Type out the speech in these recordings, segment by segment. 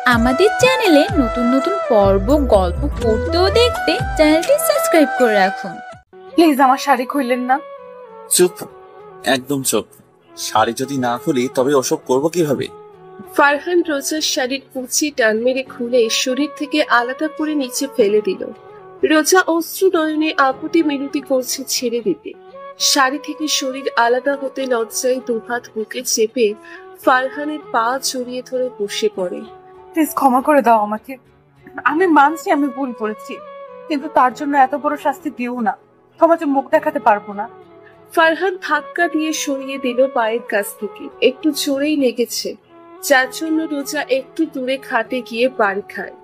আমাদের চ্যানেলে নতুন নতুন পর্ব গল্প পড়তে ও দেখতে চ্যানেলটি সাবস্ক্রাইব করে রাখুন। প্লিজ আমার শাড়ি খুললেন না। চুপ, একদম চুপ। শাড়ি যদি না খুলি তবে ওসব করবো কিভাবে? ফারহান রোজার শাড়ির কুচি টান মেরে খুলে শরীর থেকে আলাদা করে নিচে ফেলে দিল। রোজা অশ্রু নয়নে আকুতি মিনতি করছে ছেড়ে দিতে। শাড়ি থেকে শরীর আলাদা হতে লজ্জায় দুহাত বুকে চেপে ফারহানের পা জড়িয়ে ধরে বসে পড়ে। প্লিজ ক্ষমা করে দাও আমাকে। আমি মানছি আমি ভুল করেছি, কিন্তু তার জন্য এত বড় শাস্তি দিও না। সমাজে মুখ দেখাতে পারবো না। ফারহান ধাক্কা দিয়ে সরিয়ে দিল পায়ের কাছ থেকে। একটু জোরেই লেগেছে, যার জন্য রোজা একটু দূরে খাটে গিয়ে বাড়ি খায়।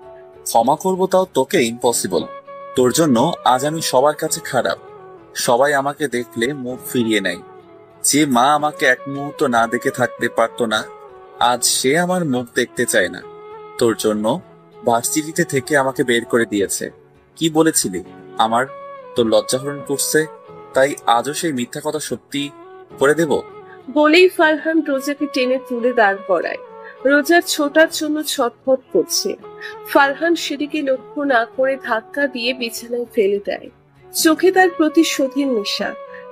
ক্ষমা করবো তাও তোকে ইম্পসিবল। তোর জন্য আজ আমি সবার কাছে খারাপ। সবাই আমাকে দেখলে মুখ ফিরিয়ে নেয়। যে মা আমাকে এক মুহূর্ত না দেখে থাকতে পারতো না, আজ সে আমার মুখ দেখতে চায় না। তোর জন্য ভার্সিটিতে থেকে আমাকে বের করে দিয়েছে। কি বলেছিলি আমার তোর লজ্জাহরণ করছে, তাই আজও সেই মিথ্যা কথা সত্যি করে দেব? বলেই ফারহান রোজাকে টেনে তুলে দাঁড় করায়। রোজার ছোটার জন্য ছটফট করছে। ফারহান সেদিকে লক্ষ্য না করে ধাক্কা দিয়ে বিছানায় ফেলে দেয়। চোখে তার প্রতিশোধের নেশা,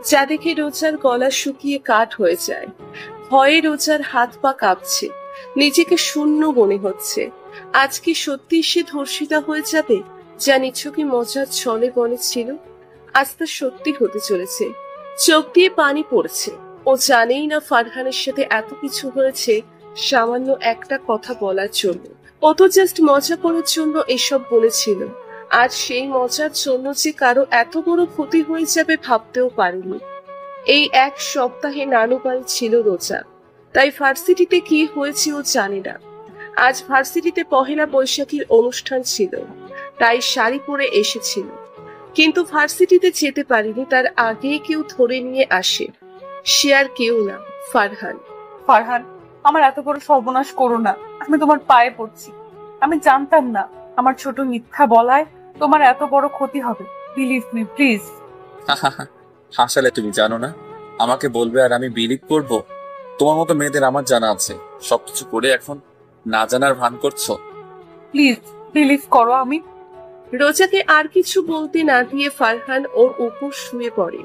যা দেখে রোজার গলা শুকিয়ে কাঠ হয়ে যায়। ভয়ে রোজার হাত পা কাঁপছে, নিজেকে শূন্য মনে হচ্ছে। আজ কি সত্যি সে ধর্ষিতা হয়ে যাবে, যা নিছকই মজার ছলে বলে ছিল? আজ তা সত্যি হতে চলেছে। চোখ দিয়ে পানি পড়ছে। ও জানেই না ফারহানের সাথে এত কিছু হয়েছে সামান্য একটা কথা বলার জন্য। ও তো জাস্ট মজা করার জন্য এসব বলেছিল। আর সেই মজার জন্য যে কারো এত বড় ক্ষতি হয়ে যাবে ভাবতেও পারেনি। এই এক সপ্তাহে নানু বাড়ি ছিল রোজা, তাই ভার্সিটিতে কি হয়েছে ও জানে না। আজ ভার্সিটিতে পহেলা বৈশাখীর অনুষ্ঠান ছিল, তাই শাড়ি পরে এসেছিল। কিন্তু ভার্সিটিতে যেতে পারিনি, তার আগেই কেউ ধরে নিয়ে আসে। সে আর কেউ না, ফারহান। ফারহান, আমার এত বড় সর্বনাশ করো না। আমি তোমার পায়ে পড়ছি। আমি জানতাম না আমার ছোট মিথ্যা বলায় তোমার এত বড় ক্ষতি হবে। Believe me please. হাসালে, তুমি জানো না আমাকে বলবে আর আমি বিলিভ করব? তোমার মতো মেয়েদের আমার জানা আছে, সবকিছু করে এখন না জানার ভান করছো। প্লিজ বিলিভ করো। আমি রোজাকে আর কিছু বলতে না দিয়ে ফারহান ওর উপর শুয়ে পড়ে।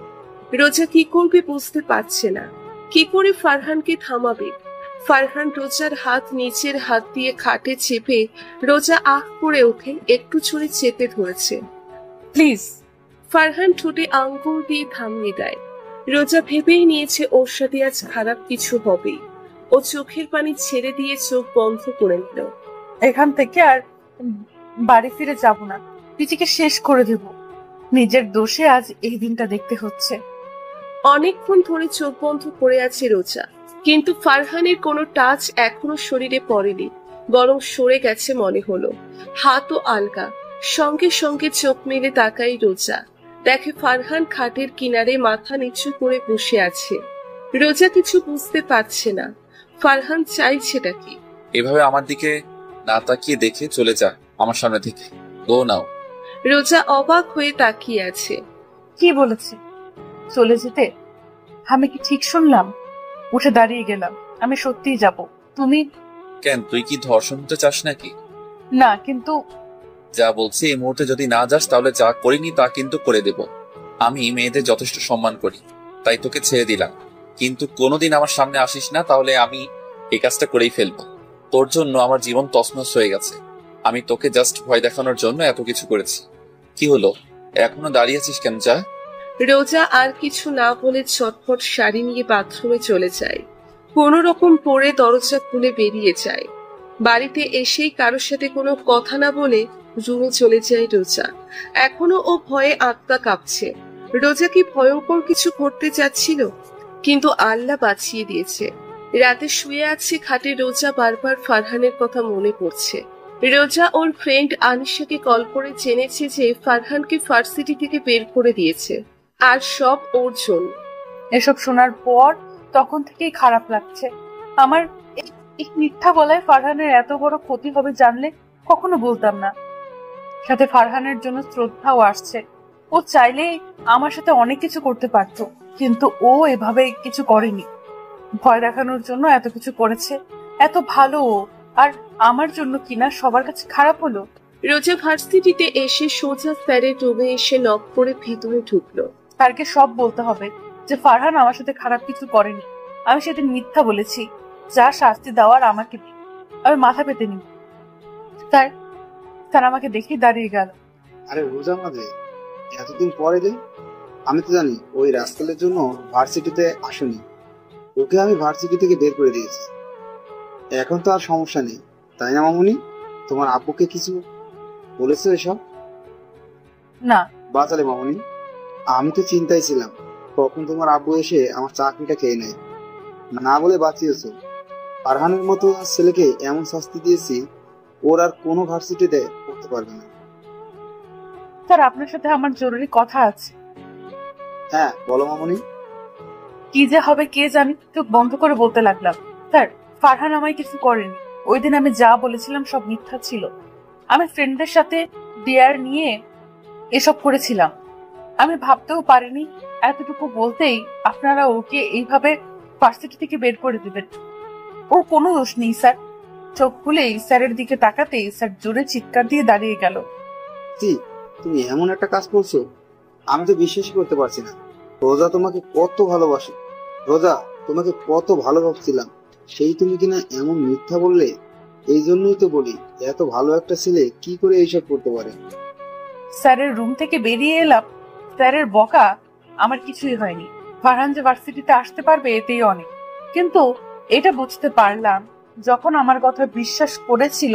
রোজা কি করবে বুঝতে পারছে না, কি করে ফারহানকে থামাবে। ফারহান রোজার হাত নিচের হাত দিয়ে খাটে চেপে রোজা আহ করে ওঠে, একটু ছুঁড়ে চেপে ধরেছে। প্লিজ। ফারহান ঠোঁটে আঙ্গুল দিয়ে থামিয়ে দেয়। রোজা ভেবেই নিয়েছে ওর সাথে আজ খারাপ কিছু হবেই। ও চোখের পানি ছেড়ে দিয়ে চোখ বন্ধ করে নিল। এখান থেকে আর বাড়ি ফিরে যাব না। নিজেকে শেষ করে দেব। নিজের দোষে আজ এই দিনটা দেখতে হচ্ছে। অনেকক্ষণ ধরে চোখ বন্ধ করে আছে রোজা, কিন্তু ফারহানের কোনো টাচ এখনো শরীরে পড়েনি, বরং সরে গেছে মনে হলো। হাতও আলগা। সঙ্গে সঙ্গে চোখ মেলে তাকাই রোজা, দেখে ফারহান খাটের কিনারে মাথা নিচু করে বসে আছে। রোজা কিছু বুঝতে পারছে না। ফারহান চাইছেটা কি? এভাবে আমার দিকে না তাকিয়ে দেখে চলে যা আমার সামনে থেকে। গো নাও। রোজা অবাক হয়ে তাকিয়ে আছে। কি বলেছে? চলে যেতে? আমি কি ঠিক শুনলাম? উঠে দাঁড়িয়ে গেলাম। আমি সত্যিই যাব। তুমি? কেন, তুই কি ধর্ষণ হতে চাস নাকি? না, কিন্তু যা বলছি এই মুহূর্তে যদি না যাস তাহলে যা করিনি তা কিন্তু করে দেব। আমি মেয়েদের যথেষ্ট সম্মান করি, তাই তোকে ছেড়ে দিলাম। কিন্তু কোনোদিন আমার সামনে আসিস না, তাহলে আমি এই কাজটা করেই ফেলবো। তোর জন্য আমার জীবন তছনছ হয়ে গেছে। আমি তোকে জাস্ট ভয় দেখানোর জন্য এত কিছু করেছি। কি হলো, এখনো দাঁড়িয়ে আছিস কেন? যা। রোজা আর কিছু না বলে ঝটফট শাড়ি নিয়ে বাথরুমে চলে যায়। কোনো রকম পরে দরজা খুলে বেরিয়ে যায়। বাড়িতে এসেই কারোর সাথে কোনো কথা না বলে রুমে চলে যায় রোজা। এখনো ও ভয়ে আত্মা কাঁপছে। রোজা কি ভয়ঙ্কর কিছু করতে যাচ্ছিল? কিন্তু আল্লাহ বাঁচিয়ে দিয়েছে। রাতে শুয়ে আছে খাটে রোজা, বারবার ফারহানের কথা মনে পড়ছে। রোজা ওর ফ্রেন্ড আনিশাকে কল করে জেনেছে যে ফারহানকে ভার্সিটি থেকে বের করে দিয়েছে, আর সব ওর জন্য। এসব শোনার পর তখন থেকেই খারাপ লাগছে আমার। এই মিথ্যা বলায় ফারহানের এত বড় ক্ষতি হবে জানলে কখনো বলতাম না। সাথে ফারহানের জন্য শ্রদ্ধাও আসছে। ও চাইলে আমার সাথে অনেক কিছু করতে পারতো, কিন্তু ও এভাবে কিছু করেনি। ভয় দেখানোর জন্য এত কিছু করেছে। এত ভালো ও, আর আমার জন্য কিনা সবার কাছে খারাপ হলো। রোজা ভার্সিটিতে এসে সোজা স্যারের রুমে এসে নক করে ভিতরে ঢুকলো। স্যারকে সব বলতে হবে যে ফারহান আমার সাথে খারাপ কিছু করেনি। আমি সেদিন মিথ্যা বলেছি, যা শাস্তি দেওয়ার আমাকে দিন, আমি মাথা পেতে নিব। স্যার স্যার আমাকে দেখে দাঁড়িয়ে গেল। আরে রোজা মাঝে এতদিন পরে যে, আমি তো জানি ওই রাস্কেলের জন্য ভার্সিটিতে আসেনি। ওকে আমি ভার্সিটি থেকে বের করে দিয়েছি। এখন তো আর সমস্যা নেই, তাই না মামুনি? তোমার আব্বুকে কিছু বলেছো এসব? না। বাঁচালে মামুনি, আমি তো চিন্তায় ছিলাম কখন তোমার আব্বু এসে আমার চাকরিটা খেয়ে নেয়। না বলে বাঁচিয়েছো। ফারহানের মতো ছেলেকে এমন শাস্তি দিয়েছি, ওর আর কোনো ভার্সিটিতে পড়তে পারবে না। স্যার আপনার সাথে আমার জরুরি কথা আছে। হ্যাঁ বলো মামুনি। কি যে হবে কে জানি, চোখ বন্ধ করে বলতে লাগলাম। স্যার ফারহান আমায় কিছু করেনি। ওই দিন আমি যা বলেছিলাম সব মিথ্যা ছিল। আমি ফ্রেন্ডদের সাথে ডিয়ার নিয়ে এসব করেছিলাম। আমি ভাবতেও পারিনি এতটুকু বলতেই আপনারা ওকে এইভাবে ভার্সিটি থেকে বের করে দেবেন। ওর কোনো দোষ নেই স্যার। চোখ খুলেই স্যারের দিকে তাকাতেই স্যার জোরে চিৎকার দিয়ে দাঁড়িয়ে গেল। তুমি এমন একটা কাজ করছো, আমি তো বিশ্বাস করতে পারছি না। রোজা তোমাকে কত ভালোবাসে। রোজা তোমাকে কত ভালো ভাবছিলাম, সেই তুমি কিনা এমন মিথ্যা বললে। এই জন্যই তো বলি, এত ভালো একটা ছেলে কি করে এইসব করতে পারে। স্যারের রুম থেকে বেরিয়ে এলাম। স্যারের বকা আমার কিছুই হয়নি। ফারহান যে ভার্সিটিতে আসতে পারবে এতেই অনেক। কিন্তু এটা বুঝতে পারলাম যখন আমার কথা বিশ্বাস করেছিল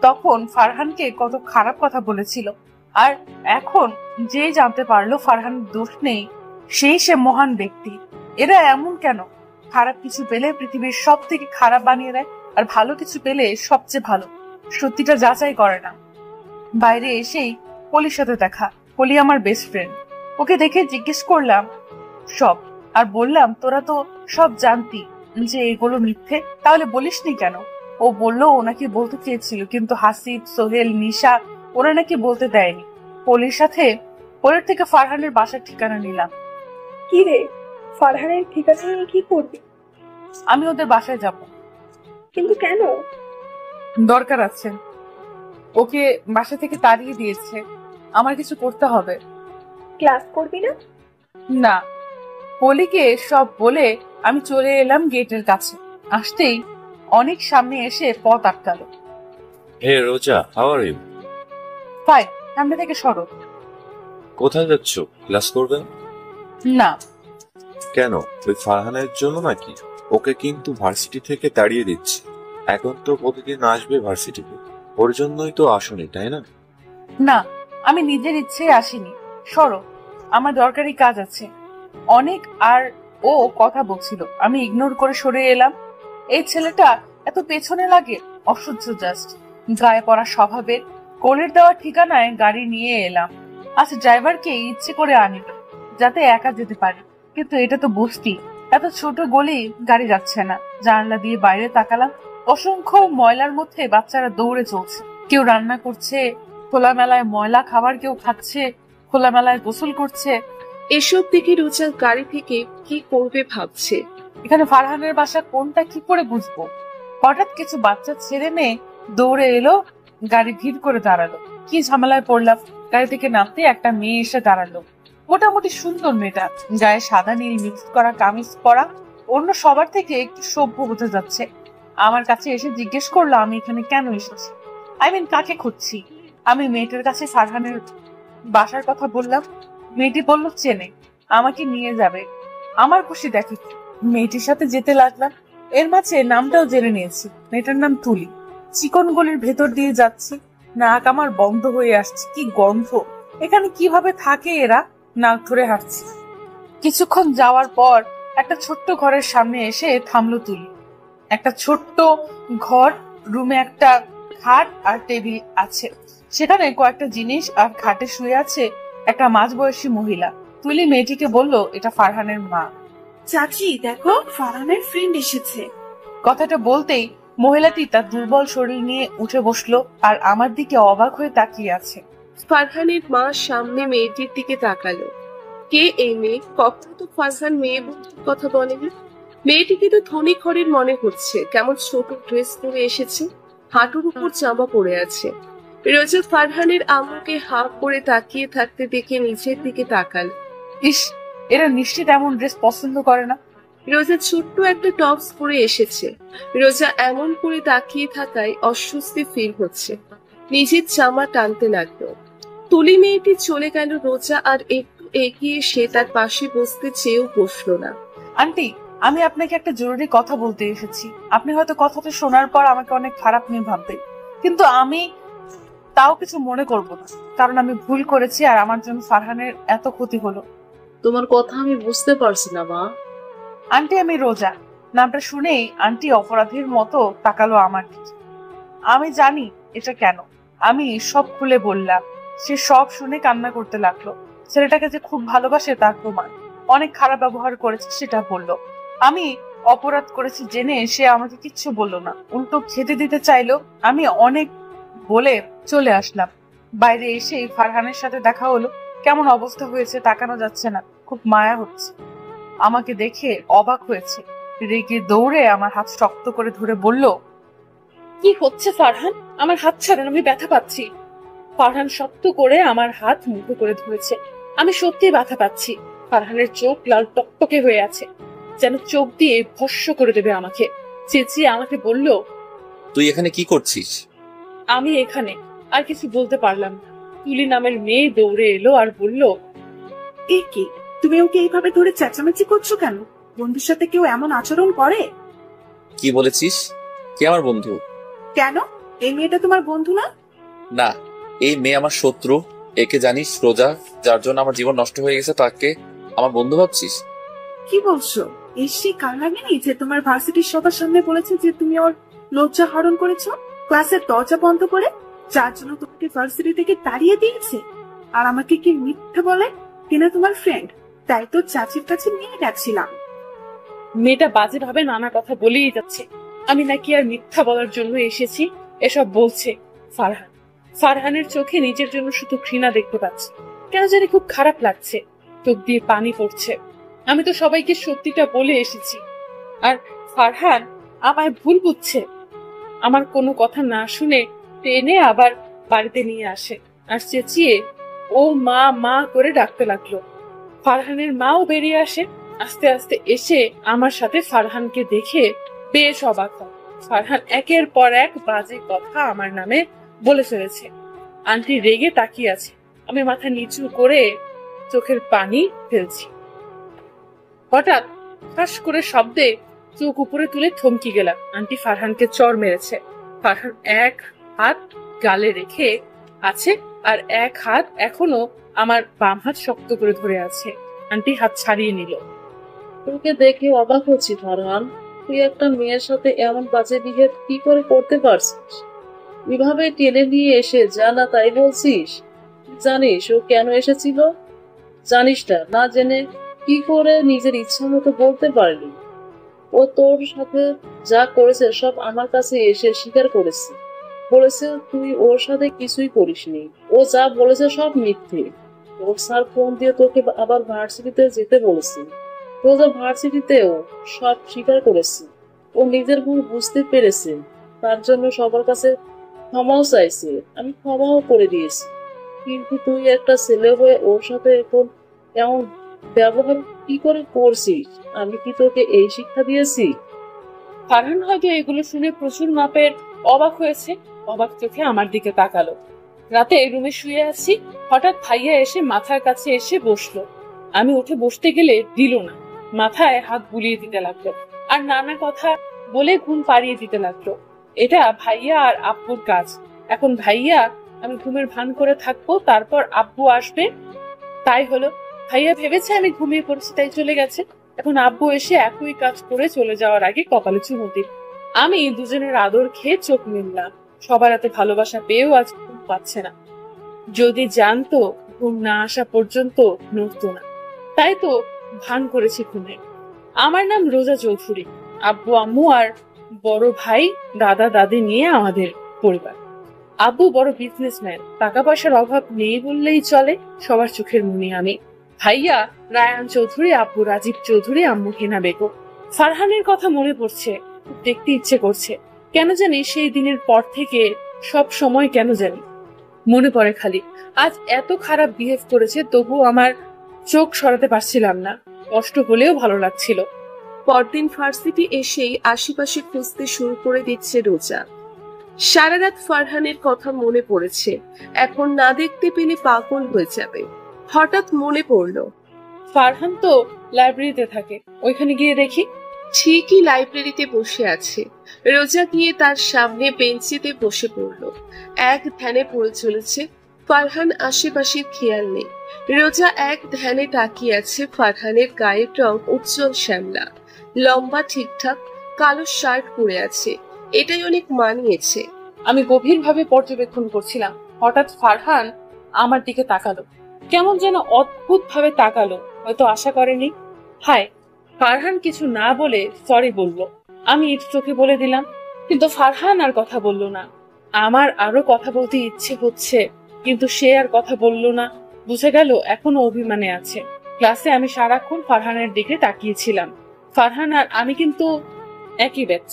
তখন ফারহানকে কত খারাপ কথা বলেছিল। আর এখন যে জানতে পারলো ফারহানের দোষ নেই, সেই সে মহান ব্যক্তি। এরা এমন কেন? খারাপ কিছু পেলে পৃথিবীর সব থেকে খারাপ বানিয়ে দেয়, আর ভালো কিছু পেলে সবচেয়ে ভালো। সত্যিটা যাচাই করে না। বাইরে এসেই পলির সাথে দেখা। পলি আমার বেস্ট ফ্রেন্ড। ওকে দেখে জিজ্ঞেস করলাম সব, আর বললাম তোরা তো সব জানতি যে এগুলো মিথ্যে, তাহলে বলিসনি কেন? ও বললো ও নাকি বলতে চেয়েছিল, কিন্তু হাসিব, সোহেল, নিশা ওরা নাকি বলতে দেয়নি। পলির থেকে ফারহানের বাসার ঠিকানা নিলাম। কি রে, ফারহানের ঠিকানা নিয়ে কি করবি? আমি ওদের বাসায় যাব। কিন্তু কেন? দরকার আছে। ওকে বাসা থেকে তাড়িয়ে দিয়েছে, আমার কিছু করতে হবে। ক্লাস করবি না? না। পলিকে সব বলে আমি চলে এলাম গেটের কাছে। আসতেই অনেক সামনে এসে পথ আটকালো। হে রোজা, হাউ আর ইউ? ফাইন, সামনে থেকে সরো। কোথায় যাচ্ছ? ক্লাস করবে? না। কেন, ওই ফারহানের জন্য নাকি? ওকে কিন্তু ভার্সিটি থেকে তাড়িয়ে দিচ্ছে। এখন তো প্রতিদিন আসবে ভার্সিটিতে, ওর জন্যই তো আসনি, তাই না? না, আমি নিজের ইচ্ছে আসিনি। সরো, আমার দরকারি কাজ আছে অনেক। আর ও কথা বলছিল, আমি ইগনোর করে সরে এলাম। এই ছেলেটা এত পেছনে লাগে, অসহ্য জাস্ট। গায়ে পড়া স্বভাবের। কোলের দেওয়া ঠিকানায় গাড়ি নিয়ে এলাম। আচ্ছা, ড্রাইভারকে ইচ্ছে করে আনিল যাতে একা যেতে পারে, কিন্তু এটা তো বস্তি, এত ছোট গলি, গাড়ি যাচ্ছে না। জানলা দিয়ে বাইরে তাকালাম। অসংখ্য ময়লার মধ্যে বাচ্চারা দৌড়ে চলছে। কেউ রান্না করছে, খোলামেলায় ময়লা খাবার কেউ খাচ্ছে, খোলামেলায় গোসল করছে। এসব দেখে রোজা গাড়ি থেকে কি করবে ভাবছে। এখানে ফারহানের বাসা কোনটা কি করে বুঝবো? হঠাৎ কিছু বাচ্চা ছেলে মেয়ে দৌড়ে এলো, গাড়ি ভিড় করে দাঁড়ালো। কি ঝামেলায় পড়লাম। গাড়ি থেকে নামতে একটা মেয়ে এসে দাঁড়ালো। মোটামুটি সুন্দর মেয়েটা, গায়ে সাদা নীল মিক্স করা কামিজ পরা, অন্য সবার থেকে একটু সভ্য বোঝা যাচ্ছে। আমার কাছে এসে জিজ্ঞেস করলো আমি এখানে কেন এসেছি, কাকে খুঁজছি। আমি মেয়েটার কাছে ফারহানের বাসার কথা বললাম। মেয়েটি বলল চেনে, আমাকে নিয়ে যাবে। আমার খুশি দেখে মেয়েটির সাথে যেতে লাগলাম। এর মাঝে নামটাও জেনে নিয়েছি। মেয়েটার নাম তুলি। চিকন গলির ভেতর দিয়ে যাচ্ছি, নাক আমার বন্ধ হয়ে আসছে। কি গন্ধ! এখানে কিভাবে থাকে এরা? নাক ধরে হাঁটছি। কিছুক্ষণ যাওয়ার পর একটা ছোট্ট ঘরের সামনে এসে থামলো তুলি। একটা ছোট্ট ঘর, রুমে একটা খাট আর টেবিল আছে। সেখানে কয়েকটা জিনিস, আর খাটে শুয়ে আছে একটা মাঝবয়সী মহিলা। তুলি মেয়েটিকে বলল এটা ফারহানের মা। চাচি দেখো, ফারহানের ফ্রেন্ড এসেছে। কথাটা বলতেই মহিলাটি তার দুর্বল শরীর নিয়ে উঠে বসলো আর আমার দিকে অবাক হয়ে তাকিয়ে আছে। ফারহানের মা সামনে মেয়েটির দিকে তাকালো। কে এই মেয়ে? কখনো তো ফারহান মেয়ে বন্ধুর কথা বলেনি। মেয়েটিকে তো ধনী ঘরের মনে হচ্ছে। কেমন ছোট ড্রেস পরে এসেছে, হাঁটুর উপর জামা পরে আছে। রোজা ফারহানের আম্মুকে হাঁ করে তাকিয়ে থাকতে দেখে নিচের দিকে তাকাল। ইস, এরা নিশ্চিত এমন ড্রেস পছন্দ করে না। রোজা ছোট্ট একটা টপস পরে এসেছে। রোজা এমন করে তাকিয়ে থাকায় অস্বস্তি ফিল হচ্ছে। নিজের জামা টানতে লাগলো। তুলি মেয়েটি চলে গেল। রোজা আর একটু এগিয়ে সে তার পাশে বসতে চেয়েও বসলো না। আন্টি, আমি আপনাকে একটা জরুরি কথা বলতে এসেছি। আপনি হয়তো কথাটা শোনার পর আমাকে অনেক খারাপ নিয়ে ভাববেন, কিন্তু আমি তাও কিছু মনে করব না, কারণ আমি ভুল করেছি আর আমার জন্য ফারহানের এত ক্ষতি হলো। তোমার কথা আমি বুঝতে পারছি না মা। আন্টি, আমি রোজা। নামটা শুনেই আন্টি অপরাধীর মতো তাকালো আমার দিকে। আমি জানি এটা কেন। আমি সব খুলে বললাম। সে সব শুনে কান্না করতে লাগলো। ছেলেটাকে যে খুব ভালোবাসে তার প্রমাণ। অনেক খারাপ ব্যবহার করেছে সেটা বললো। আমি অপরাধ করেছি জেনে সে আমাকে কিচ্ছু বললো না, উল্টো খেতে দিতে চাইলো। আমি অনেক বলে চলে আসলাম। বাইরে এসে ফারহানের সাথে দেখা হলো। কেমন অবস্থা হয়েছে তাকানো যাচ্ছে না, খুব মায়া হচ্ছে। আমাকে দেখে অবাক হয়েছে। রেগে দৌড়ে আমার হাত শক্ত করে ধরে বলল, কি হচ্ছে ফারহান? আমার হাত ছাড়েন, আমি ব্যথা পাচ্ছি। ফারহান শক্ত করে আমার হাত মুঠো করে ধরেছে। আমি সত্যি ব্যথা পাচ্ছি। ফারহানের চোখ লাল টকটকে হয়ে আছে, যেন চোখ দিয়ে ভস্ম করে দেবে আমাকে। চেঁচিয়ে আমাকে বলল, তুই এখানে কি করছিস? আমি এখানে। আর কিছু বলতে পারলাম না। তুলি নামের মেয়ে দৌড়ে এলো আর বলল, এ কি, তুমি ওকে এইভাবে ধরে চেঁচামেচি করছো কেন? বন্ধুর সাথে কেউ এমন আচরণ করে? কি বলেছিস? কে আমার বন্ধু? কেন, এই মেয়েটা তোমার বন্ধু না? না, এই মেয়ে আমার শত্রু। একে জানিস রোজা, যার জন্য আমার জীবন নষ্ট হয়ে গেছে, তাকে আমার বন্ধু ভাবছিস? কি বলছো? এসে কাল লাগেনি যে তোমার ভার্সিটির সবার সামনে বলেছে যে তুমি ওর লজ্জা হরণ করেছো ক্লাসের দরজা বন্ধ করে, যার জন্য তোমাকে ভার্সিটি থেকে তাড়িয়ে দিয়েছে? আর আমাকে কি মিথ্যে বলে কিনা তোমার ফ্রেন্ড, তাই তো চাচির কাছে নিয়ে গেছিলাম। মেয়েটা বাজে ভাবে নানা কথা বলেই যাচ্ছে। আমি নাকি আর মিথ্যা বলার জন্য এসেছি এসব বলছে। ফারহানের চোখে নিজের জন্য শুধু ঘৃণা দেখতে পাচ্ছি। কেন জানি খুব খারাপ লাগছে, চোখ দিয়ে পানি পড়ছে। আমি তো সবাইকে সত্যিটা বলে এসেছি, আর ফারহান আমায় ভুল বুঝছে। আমার কোনো কথা না শুনে টেনে আবার বাড়িতে নিয়ে আসে আর চেঁচিয়ে ও মা মা করে ডাকতে লাগলো। ফারহানের মাও বেরিয়ে আসে। আস্তে আস্তে এসে আমার সাথে ফারহানকে দেখে বেশ অবাক হয়। ফারহান একের পর এক বাজে কথা আমার নামে বলে ফেলেছে। আন্টি রেগে তাকিয়ে আছে। আমি মাথা নিচু করে চোখের পানি ফেলছি। হঠাৎ ঠাস করে শব্দে চোখ উপরে তুলে থমকে গেলাম। আন্টি ফারহানকে চড় মেরেছে। ফারহান এক হাত গালে রেখে আছে আর এক হাত এখনো আমার বাম হাত শক্ত করে ধরে আছে। আন্টি হাত ছাড়িয়ে নিল। তোকে দেখে অবাক হচ্ছি ফারহান, তুই একটা মেয়ের সাথে এমন বাজে বিহেভ কি করে করতে পারছিস? এভাবে টেনে নিয়ে এসে যা না তাই বলছিস। জানিস ও কেন এসেছিল? জানিস না, না জেনে কি করে নিজের ইচ্ছা মতো বলতে পারলি? ও তোর সাথে যা করেছে সব আমার কাছে এসে স্বীকার করেছে। বলেছে তুই ওর সাথে কিছুই করিসনি। ও যা বলেছে সব মিথ্যে। তোর স্যার ফোন দিয়ে তোকে আবার ভার্সিটিতে যেতে বলেছে। রোজা ভার্সিটিতেও সব স্বীকার করেছে। ও নিজের ভুল বুঝতে পেরেছে, তার জন্য সবার কাছে ক্ষমাও চাইছে। আমি ক্ষমাও করে দিয়েছি, কিন্তু তুই একটা ছেলে হয়ে ওর সাথে এখন এমন ব্যবহার কি করে করছিস? আমি কি তোকে এই শিক্ষা দিয়েছি? ফারহান হয়তো এগুলো শুনে প্রচুর মাপের অবাক হয়েছে। অবাক চোখে আমার দিকে তাকালো। রাতে রুমে শুয়ে আছি, হঠাৎ ভাইয়া এসে মাথার কাছে এসে বসলো। আমি উঠে বসতে গেলে দিল না, মাথায় হাত বুলিয়ে দিতে লাগলো আর নানা কথা বলে ঘুম পাড়িয়ে দিতে লাগলো। এটা ভাইয়া আর আব্বুর কাজ। এখন ভাইয়া আমি ঘুমের ভান করে থাকবো, তারপর আব্বু আসবে। তাই হলো। ভাইয়া ভেবেছে আমি ঘুমিয়ে পড়েছি তাই চলে গেছে। এখন আব্বু এসে একই কাজ করে চলে যাওয়ার আগে কপালে চুমু দিল। আমি দুজনের আদর খেয়ে চোখ মিললাম। সবার এত ভালোবাসা পেয়েও আজ ঘুম পাচ্ছে না। যদি জানতো ঘুম না আসা পর্যন্ত নড়তো না। তাই তো ভান করেছি ঘুমে। আমার নাম রোজা চৌধুরী। আব্বু আম্মু আর বড় ভাই দাদা দাদি নিয়ে আমাদের পরিবার। আব্বু বড় বিজনেসম্যান, টাকা পয়সার অভাব নেই বললেই চলে। সবার চোখের মনি আমি। ভাইয়া রায়ান চৌধুরী, আব্বু রাজীব চৌধুরী, আম্মু হেনা বেগম। ফারহানের কথা মনে পড়ছে, দেখতে ইচ্ছে করছে। কেন জানি সেই দিনের পর থেকে সব সময় কেন জানি মনে পড়ে খালি আজ এত খারাপ বিহেভ করেছে, তবু আমার চোখ সরাতে পারছিলাম না। কষ্ট হলেও ভালো লাগছিল। পরদিন ভার্সিটি এসেই আশেপাশে খুঁজতে শুরু করে দিচ্ছে রোজা। সারা রাত ফারহানের কথা মনে পড়েছে, এখন না দেখতে পেলে পাগল হয়ে যাবে। হঠাৎ মনে পড়লো ফারহান তো লাইব্রেরিতে থাকে, ওইখানে গিয়ে দেখি। ঠিকই লাইব্রেরিতে বসে আছে। রোজা গিয়ে তার সামনে বেঞ্চিতে বসে পড়লো। এক ধ্যানে পড়ে চলেছে। ফারহান আশেপাশে খেয়াল নেই। রোজা এক ধ্যানে তাকিয়ে আছে। ফারহানের গায়ের রং উজ্জ্বল শ্যামলা, লম্বা ঠিকঠাক, কালো শার্ট পরে আছে, এটাই অনেক মানিয়েছে। আমি গভীরভাবে পর্যবেক্ষণ করছিলাম। হঠাৎ ফারহান আমার দিকে তাকালো, কেমন যেন অদ্ভুত ভাবে তাকালো, হয়তো আশা করেনি। হায়, ফারহান কিছু না বলে সরি বললো। আমি ইট চোখে বলে দিলাম, কিন্তু ফারহান আর কথা বলল না। আমার আরো কথা বলতে ইচ্ছে হচ্ছে, কিন্তু সে আর কথা বলল না। বুঝে গেল এখনো অভিমানে আছে। ক্লাসে আমি সারাক্ষণ ফারহানের দিকে তাকিয়েছিলাম। ফারহান আর আমি কিন্তু একই ব্যাচ।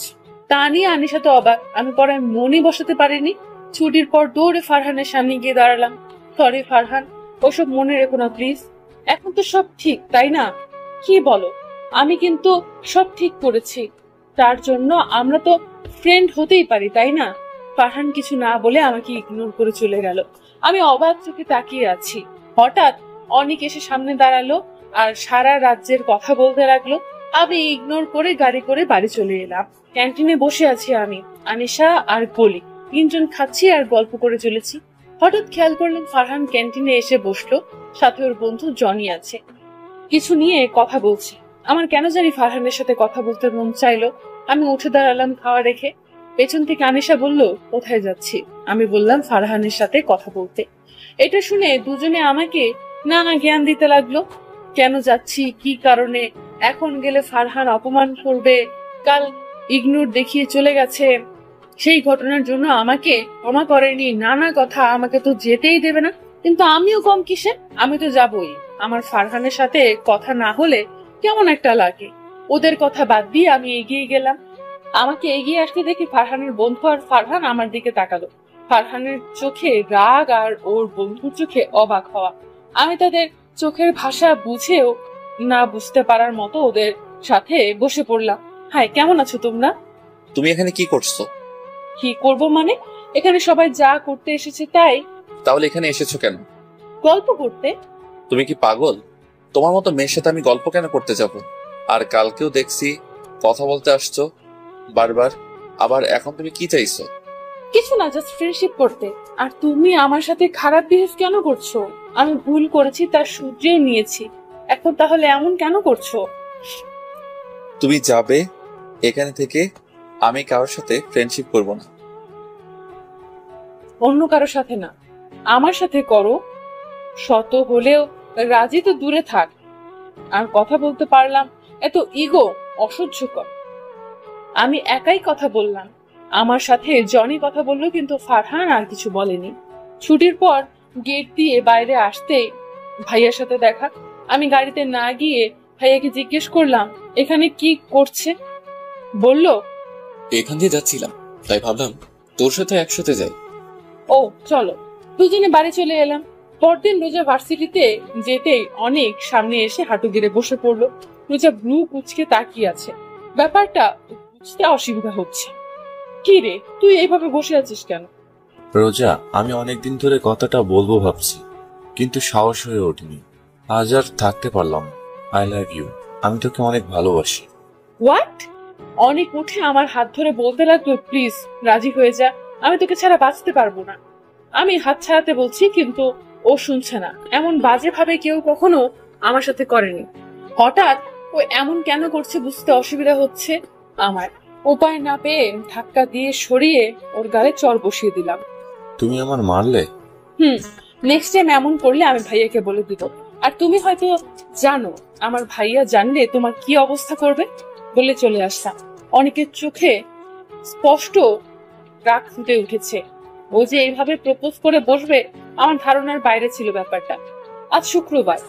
তা নিয়ে আনিশা তো অবাক। আমি পড়ায় মনে বসাতে পারিনি। ছুটির পর দৌড়ে ফারহানের সামনে গিয়ে দাঁড়ালাম। সরি ফারহান, ওসব মনে রেখো না প্লিজ। এখন তো সব ঠিক, তাই না? কি বলো? আমি কিন্তু সব ঠিক করেছি। তার জন্য আমরা তো ফ্রেন্ড হতেই পারি, তাই না? ফারহান কিছু না বলে আমাকে ইগনোর করে চলে গেল। আমি অবাক চোখে তাকিয়ে আছি। হঠাৎ অনেক এসে সামনে দাঁড়ালো আর সারা রাজ্যের কথা বলতে লাগলো। আমি ইগনোর করে গাড়ি করে বাড়ি চলে এলাম। ক্যান্টিনে বসে আছি আমি, আনিশা আর কলি, তিনজন খাচ্ছি আর গল্প করে চলেছি। হঠাৎ খেয়াল করলাম ফারহান ক্যান্টিনে এসে বসলো, সাথে ওর বন্ধু জনি আছে, কিছু নিয়ে কথা বলছে। আমার কেন জানি ফারহানের সাথে কথা বলতে মন চাইলো। আমি উঠে দাঁড়ালাম খাওয়া রেখে। পেছন থেকে আনিশা বলল, কোথায় যাচ্ছি? আমি বললাম ফারহানের সাথে কথা বলতে। এটা শুনে দুজনে আমাকে নানা জ্ঞান দিতে লাগলো। কেন যাচ্ছি, কি কারণে, এখন গেলে ফারহান অপমান করবে, কাল ইগনোর দেখিয়ে চলে গেছে, সেই ঘটনার জন্য আমাকে ক্ষমা করেনি, নানা কথা, আমাকে তো যেতেই দেবে না। কিন্তু আমিও কম কিসে, আমি তো যাবই। আমার ফারহানের সাথে কথা না হলে কেমন একটা লাগে। ওদের কথা বাদ দিয়ে আমি এগিয়ে গেলাম। আমাকে এগিয়ে আসতে দেখি ফারহানের বন্ধু আর ফারহান আমার দিকে তাকালো। ফারহানের চোখে রাগ আর ওর বন্ধুর চোখে অবাক হওয়া। আমি তাদের চোখের ভাষা বুঝেও না বুঝতে পারার মতো ওদের সাথে বসে পড়লাম। হাই, কেমন আছো তোমরা? তুমি এখানে কি করছো? কি করব মানে? এখানে সবাই যা করতে এসেছে তাই। তাহলে এখানে এসেছো কেন? গল্প করতে। তুমি কি পাগল? তোমার মতো মেয়ের সাথে আমি গল্প কেন করতে যাব? আর কালকেও দেখছি কথা বলতে আসছো বারবার, আবার এখন তুমি কি চাইছো? কিছু না, জাস্ট ফ্রেন্ডশিপ করতে। আর তুমি আমার সাথে খারাপ বিহেভ কেন করছো? আমি ভুল করেছি, তার শুধরেও নিয়েছি, এখন তাহলে এমন কেন করছো? তুমি যাবে এখানে থেকে, আমি কারোর সাথে ফ্রেন্ডশিপ করব না। অন্য কারোর সাথে না, আমার সাথে করো। শত হলেও রাজি তো দূরে থাক। আর কথা বলতে পারলাম, এত ইগো অসহ্যকর। আমি একাই কথা বললাম, আমার সাথে জনি কথা বললো, কিন্তু ফারহান আর কিছু বলেনি। ছুটির পর গেট দিয়ে বাইরে আসতেই ভাইয়ার সাথে দেখা। আমি গাড়িতে না গিয়ে ভাইয়াকে জিজ্ঞেস করলাম এখানে কি করছে। বলল, এখান দিয়ে যাচ্ছিলাম, তাই ভাবলাম তোর সাথে একসাথে যাই। ও চলো। দুজনে বাড়ি চলে এলাম। পরদিন রোজা ভার্সিটিতে যেতেই অনেক সামনে এসে হাঁটু গেড়ে বসে পড়লো। রোজা ব্লু কুচকে তাকিয়ে আছে। ব্যাপারটা বুঝতে অসুবিধা হচ্ছে। কি রে, তুই এইভাবে বসে আছিস কেন? রোজা, আমি অনেকদিন ধরে কথাটা বলবো ভাবছি, কিন্তু সাহস হয়ে ওঠেনি। আজ আর থাকতে পারলাম। I love you. আমি তোকে অনেক ভালোবাসি। হোয়াট? অনেক উঠে আমার হাত ধরে বলতে লাগলো, প্লিজ রাজি হয়ে যা, আমি তোকে ছাড়া বাঁচতে পারবো না। আমি হাত ছাড়াতে বলছি, কিন্তু ও শুনছে না। এমন বাজে ভাবে কেউ কখনো আমার সাথে করেনি। হঠাৎ ও এমন কেন করছে বুঝতে অসুবিধা হচ্ছে আমার। উপায় না পেয়ে ধাক্কা দিয়ে সরিয়ে ওর গালে চড় বসিয়ে দিলাম। তুমি আমার মারলে? নেক্সট টাইম এমন করলে আমি ভাইয়াকে বলে দিব। আর তুমি হয়তো জানো আমার ভাইয়া জানলে তোমার কি অবস্থা করবে। বলে চলে আসলাম। অনেকের চোখে স্পষ্ট রাগ ফুটে উঠেছে। ও যে এইভাবে প্রপোজ করে বসবে আমার ধারণার বাইরে ছিল ব্যাপারটা। আজ শুক্রবার,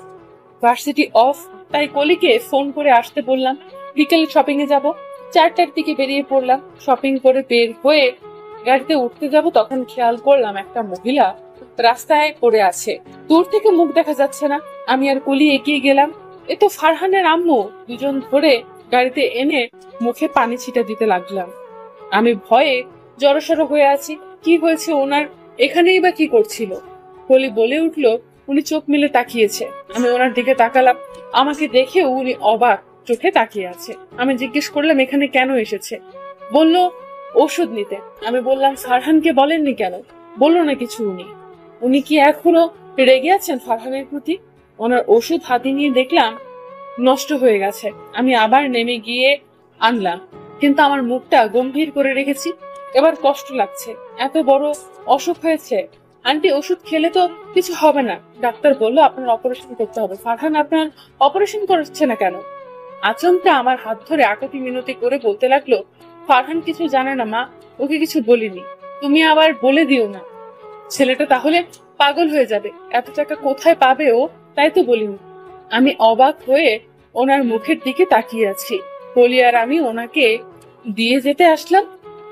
ভার্সিটি অফ, তাই কলিকে ফোন করে আসতে বললাম। বিকেলে শপিং এ যাব। 4টার দিকে বেরিয়ে পড়লাম। শপিং করে বের হয়ে গাড়িতে উঠতে যাব, তখন খেয়াল করলাম একটা মহিলা রাস্তায় পড়ে আছে। দূর থেকে মুখ দেখা যাচ্ছে না। আমি আর কলি এগিয়ে গেলাম। এ তো ফারহানের আম্মু। দুজন ধরে গাড়িতে এনে মুখে পানি ছিটা দিতে লাগলাম। আমি ভয়ে জড়সড় হয়ে আছি। কি হয়েছে ওনার, এখানেই বা কি করছিল? কলি বলে উঠলো, উনি চোখ মিলে তাকিয়েছে। আমি ওনার দিকে তাকালাম। আমাকে দেখে উনি অবাক চোখে তাকিয়ে আছে। আমি জিজ্ঞেস করলাম এখানে কেন এসেছে। বলল ওষুধ নিতে। আমি বললাম ফারহানকে বলেননি কেন? বললো না কিছু। উনি কি এখনো রেগে আছেন ফারহানের প্রতি? ওনার ওষুধ হাতে নিয়ে দেখলাম নষ্ট হয়ে গেছে। আমি আবার নেমে গিয়ে আনলাম, কিন্তু আমার মুখটা গম্ভীর করে রেখেছি। এবার কষ্ট লাগছে। এত বড় অসুখ হয়েছে। আন্টি ওষুধ খেলে তো কিছু হবে না। ডাক্তার বললো আপনার অপারেশন করতে হবে। ফারহান আপনার অপারেশন করছে না কেন? আচমকা আমার হাত ধরে আকুতি মিনতি করে বলতে লাগলো, ফারহান কিছু জানে না মা, ওকে কিছু বলিনি। তুমি আবার বলে দিও না, ছেলেটা তাহলে পাগল হয়ে যাবে। এত টাকা কোথায় পাবে ও, তাই তো বলিনি। আমি অবাক হয়ে ওনার মুখের দিকে তাকিয়ে আছি। কলি আর আমি ওনাকে দিয়ে যেতে আসলাম,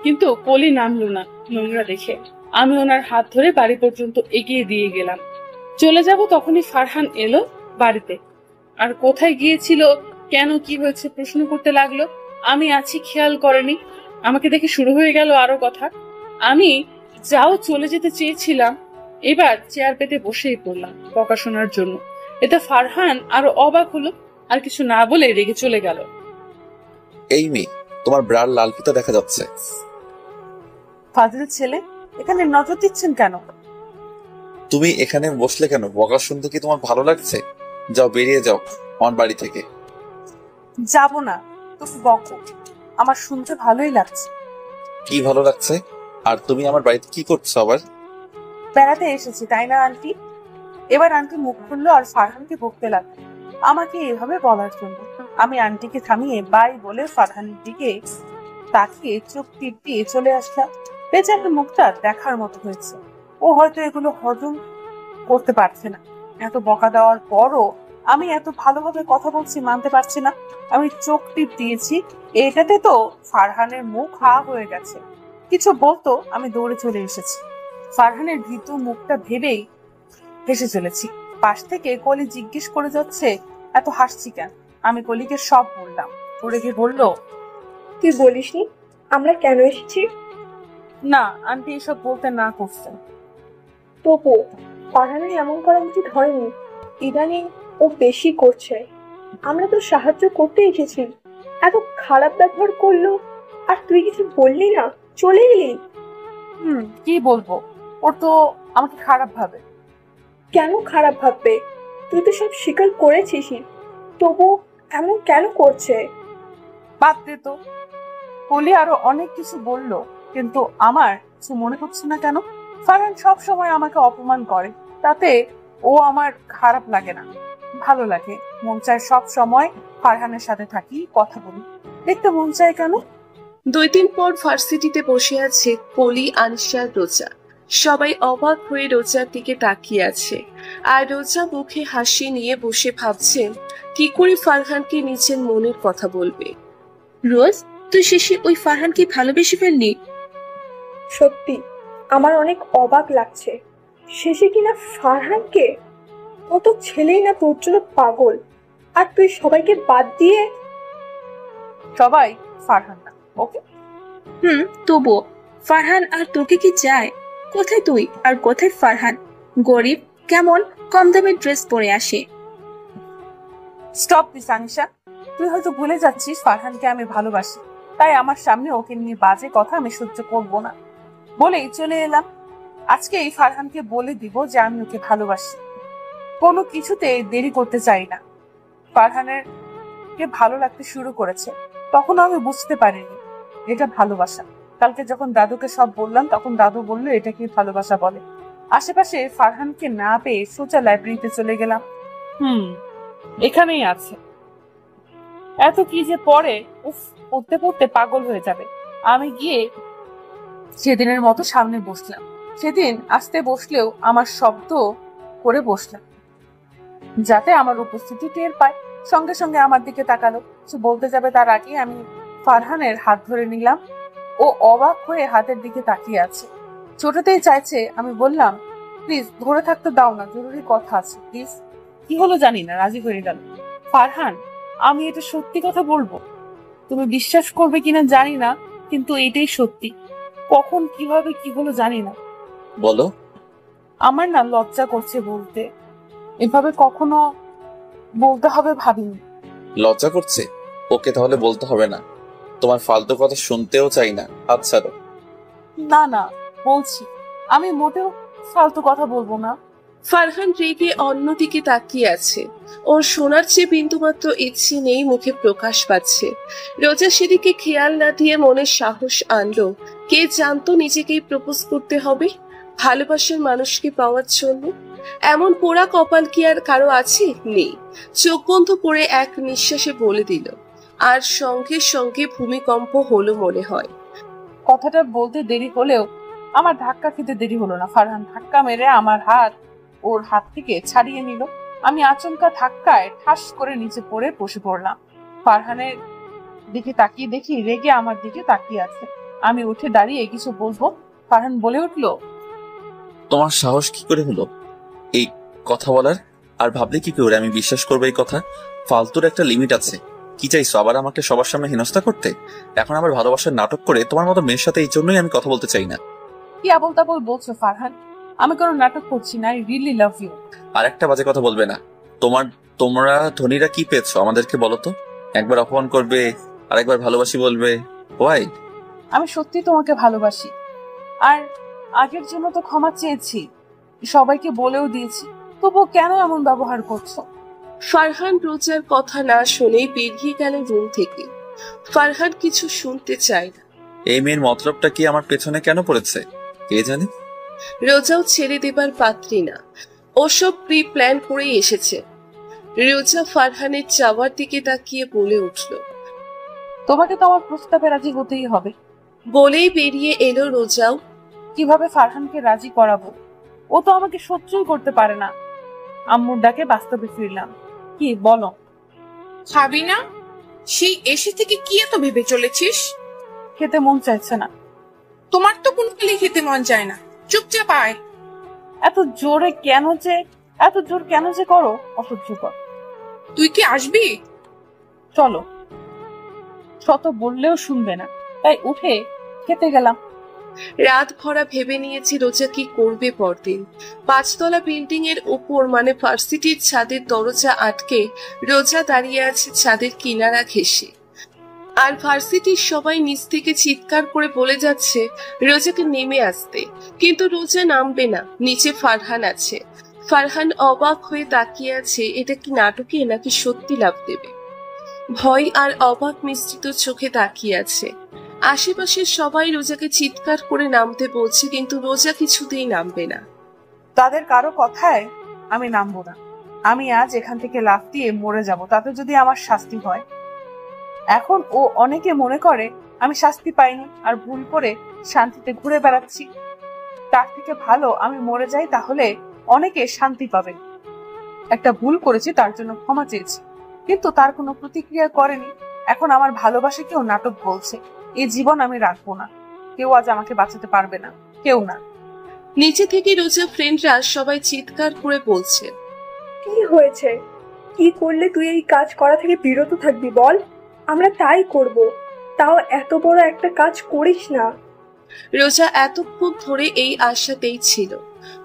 কিন্তু কলি নামলো না নোংরা দেখে। আমি ওনার হাত ধরে বাড়ি পর্যন্ত এগিয়ে দিয়ে গেলাম। চলে যাব তখনই ফারহান এলো বাড়িতে। আর কোথায় গিয়েছিল, কেন, কি হয়েছে প্রশ্ন করতে লাগলো। আমি আছি খেয়াল করেনি। আমাকে দেখে শুরু হয়ে গেল আরো কথা। আমি যাও চলে যেতে চেয়েছিলাম, এবার চেয়ার পেতে বসেই পড়লাম বকা শোনার জন্য। এতে ফারহান আরো অবাক হলো, আর কিছু না বলে রেগে চলে গেল। এই মেয়ে, তোমার ব্রার লাল ফিতা দেখা যাচ্ছে। ফাজিল ছেলে, এখানে নজর দিচ্ছেন কেন? তুমি এখানে বসলে কেন? বকা শুনতে কি তোমার ভালো লাগছে? যাও, বেরিয়ে যাও আমার বাড়ি থেকে। যাব না, তুমি বকো, আমার শুনতে ভালোই লাগছে। কি ভালো লাগছে? আর তুমি আমার বাড়িতে কি করছো আবার? বেড়াতে এসেছি তাই না আন্টি? এবার আন্টি মুখ খুললো আর ফারহানকে বকতে লাগলো আমাকে এভাবে বলার জন্য। আমি আন্টিকে থামিয়ে বাই বলে ফারহানের দিকে তাকিয়ে চোখ টিপিয়ে চলে আসলাম। বেচারার মুখটা দেখার মতো হয়েছে। ও হয়তো এগুলো হজম করতে পারছে না। এত বকা দেওয়ার পরও আমি এত ভালোভাবে কথা বলছি মানতে পারছি না। আমি চোখ টিপ দিয়েছি, এটাতে তো ফারহানের মুখ হা হয়ে গেছে। কিছু বলতো, আমি দৌড়ে চলে এসেছি। ফারহানের ভীতু মুখটা ভেবেই হেসে চলেছি। পাশ থেকে কলি জিজ্ঞেস করে যাচ্ছে, এত হাসছি কেন? আমি কলিকে সব বললাম। পড়ে গিয়ে বলল, তুই বলিসনি আমরা কেন এসেছি? না আন্টি এসব বলতে না করছেন। তবু ফারহানের এমন করা উচিত হয়নি। ইদানিং ও বেশি করছে। আমরা তো সাহায্য করতে এসেছি, এত খারাপ ব্যবহার করলো আর তুই কিছু বললি না, চলে এলি। কি বলবো, ওর তো আমাকে খারাপ ভাবে। কেন খারাপ ভাববে? তুই তো সব স্বীকার করেছিস, তবু এমন কেন করছে? বাদ দে তো। কলি আরো অনেক কিছু বললো, কিন্তু আমার কিছু মনে হচ্ছে না কেন। ফারহান সব সময় আমাকে অপমান করে, তাতে ও আমার খারাপ লাগে না, ভালো লাগে। মন চায় সব সময় ফারহানের সাথে থাকি, কথা বলি। দেখতে মন চায় কেন? 2 দিন পর ভার্সিটিতে বসে আছে কলি, আনিশা, রোজা। সবাই অবাক হয়ে রোজার দিকে তাকিয়ে আছে। আর রোজা মুখে হাসি নিয়ে বসে ভাবছে কি করে ফারহানকে নিজের মনের কথা বলবে। রোজ, তুই শেষে ওই ফারহানকে ভালোবেসে ফেললি? সত্যি আমার অনেক অবাক লাগছে। শেষে কিনা ফারহানকে। কত ছেলেই না তোর জন্য পাগল, আর তুই সবাইকে বাদ দিয়ে। সবাই ফারহান না, ওকে? তবুও ফারহান আর তোকে কি চায়? কোথায় তুই আর কোথায় ফারহান? গরিব, কেমন কম দামের ড্রেস পরে আসে। Stop this Anisha. তুই হয়তো ভুলে যাচ্ছিস ফারহানকে আমি ভালোবাসি, তাই আমার সামনে ওকে নিয়ে বাজে কথা আমি সহ্য করব না বলেই চলে এলাম। আজকে এই ফারহানকে বলে দিব যে আমি ওকে ভালোবাসি। কোনো কিছুতে দেরি করতে চাই না। ফারহানের কে ভালো লাগতে শুরু করেছে, তখন আমি বুঝতে পারিনি এটা ভালোবাসা। কালকে যখন দাদুকে সব বললাম, তখন দাদু বললো এটাকে ভালোবাসা বলে। আশেপাশে ফারহানকে না পেয়ে সোজা লাইব্রেরিতে চলে গেলাম। এখানেই আছে। এত কি যে পড়ে, উফ, পড়তে পড়তে পাগল হয়ে যাবে। আমি গিয়ে সেদিনের মতো সামনে বসলাম। সেদিন আসতে বসলেও আমার শব্দ করে বসলাম, যাতে আমার উপস্থিতি টের পায়। সঙ্গে সঙ্গে আমার দিকে তাকালো। কিছু বলতে যাবে তার আগে আমি ফারহানের হাত ধরে নিলাম। ও অবাক হয়ে হাতের দিকে তাকিয়ে আছে, ছোটতেই চাইছে। আমি বললাম, প্লিজ ধরে থাকতে দাও না, জরুরি কথা আছে প্লিজ। কি হলো জানি না, রাজি হয়ে গেল। ফারহান, আমি এটা সত্যি কথা বলবো, তুমি বিশ্বাস করবে কিনা জানি না, কিন্তু এটাই সত্যি। কখন কিভাবে কি হলো জানি না। বলো। আমার না লজ্জা করছে বলতে, এভাবে কখনো বলতে হবে ভাবিনি। লজ্জা করছে? ওকে তাহলে বলতে হবে না, তোমার ফালতু কথা শুনতেও চাই না। আচ্ছা না না, বলছি, আমি মোটেও ফালতু কথা বলবো না। ফারহান রেগে অন্যদিকে তাকিয়ে আছে। ওর শোনার চেয়ে বিন্দুমাত্র ইচ্ছে নেই মুখে প্রকাশ পাচ্ছে। রোজা সেদিকে খেয়াল না দিয়ে মনের সাহস আনলো। কে জানতো নিজেকেই প্রপোজ করতে হবে ভালোবাসার মানুষকে পাওয়ার জন্য। এমন পোড়া কপাল কি আর কারো আছে? নেই। চোখ বন্ধ করে এক নিঃশ্বাসে বলে দিল, আর সঙ্গে সঙ্গে ভূমিকম্প হলো মনে হয়। কথাটা বলতে দেরি হলেও আমার ধাক্কা খেতে দেরি হলো না। ফারহান ধাক্কা মেরে আমার হাত ওর হাত থেকে ছাড়িয়ে নিল। আমি আচমকা ধাক্কায় ঠাস করে নিচে পড়ে বসে পড়লাম। ফারহানের দিকে তাকিয়ে দেখি রেগে আমার দিকে তাকিয়ে আছে। আমি উঠে দাঁড়িয়ে কিছু বলবো, ফারহান বলে উঠলো, তোমার সাহস কি করে হলো এই কথা বলার? আর ভাবলে কি করে আমি বিশ্বাস করবো এই কথা? ফালতুর একটা লিমিট আছে। কি চাইছো, আবার আমাকে সবার সামনে হেনস্থা করতে? এখন আবার ভালোবাসার নাটক করে তোমার মতো মেয়ের সাথে এই জন্যই আমি কথা বলতে চাই না। কি আবল তাবল বলছো ফারহান? আমি কোনো নাটক করছি না। I really love you. আর একটা বাজে কথা বলবে না। তোমরা ধনীরা কি পেয়েছো আমাদেরকে বলো তো? একবার অপমান করবে, আরেকবার ভালোবাসি বলবে। ওয়াই? আমি সত্যি তোমাকে ভালোবাসি, আর আগের জন্য তো ক্ষমা চেয়েছি, সবাইকে বলেও দিয়েছি, তবু কেন এমন ব্যবহার করছো? ফারহান রোজার কথা না শুনেই বেরিয়ে গেল রুম থেকে। ফারহান কিছু শুনতে চায় না। এই মেয়ের মতলবটা কি আমার পেছনে কেন পড়েছে কে জানে। রোজাও ছেড়ে দেবার পাত্রী না, ওসব প্রি প্ল্যান করেই এসেছে। রোজা ফারহানের যাওয়ার দিকে তাকিয়ে বলে উঠল, তোমাকে তো আমার প্রস্তাবে রাজি হতেই হবে। বলেই বেরিয়ে এলো রোজাও। কিভাবে ফারহানকে রাজি করাবো? ও তো আমাকে সহ্যই করতে পারে না। আম্মুর ডাকে বাস্তবে ফিরলাম। কি বলো? খাবি না? সেই এসে থেকে কি এত ভেবে চলেছিস? খেতে মন চাইছে না। তোমার তো কোনো কালেই খেতে মন চায় না, চুপচাপ আয়। এত জোর কেন যে করো, অসহ্যকর। তুই কি আসবি? চলো। শত বললেও শুনবে না, তাই উঠে খেতে গেলাম। রাত ভরা ভেবে নিয়েছি রোজা কি করবে পরদিন। 5 তলা বিল্ডিং এর উপর মানে ভার্সিটির ছাদের দরজা আটকে রোজা দাঁড়িয়ে আছে ছাদের কিনারা ঘেঁষে। আর ভার্সিটির সবাই নিচ থেকে চিৎকার করে বলে যাচ্ছে রোজাকে নেমে আসতে, কিন্তু রোজা নামবে না। নিচে ফারহান আছে। ফারহান অবাক হয়ে তাকিয়ে আছে। এটা কি নাটকে নাকি সত্যি লাভ দেবে? ভয় আর অবাক মিশ্রিত চোখে তাকিয়ে আছে। আশেপাশের সবাই রোজাকে চিৎকার করে নামতে বলছে, কিন্তু রোজা কিছুতেই নামবে না। তাদের কারো কথায় আমি নামবো না। আমি আজ এখান থেকে লাফ দিয়ে মরে যাব, তাতে যদি আমার শাস্তি হয়। এখন ও অনেকে মনে করে আমি শাস্তি পাইনি আর ভুল করে শান্তিতে ঘুরে বেড়াচ্ছি। তার থেকে ভালো আমি মরে যাই, তাহলে অনেকে শান্তি পাবে। একটা ভুল করেছি, তার জন্য ক্ষমা চেয়েছি, কিন্তু তার কোনো প্রতিক্রিয়া করেনি। এখন আমার ভালোবাসাকেও নাটক বলছে। এই জীবন আমি রাখবো না। কেউ আজ আমাকে বাঁচাতে পারবে না, কেউ না। নিচে থেকে রোজা ফ্রেন্ডরা সবাই চিৎকার করে বলছে, কি হয়েছে? কি করলে তুই এই কাজ করা থেকে বিরত থাকবি বল? আমরা তাই করব, তাও এত বড় একটা কাজ করিস না। রোজা এতক্ষণ ধরে এই আশাতেই ছিল,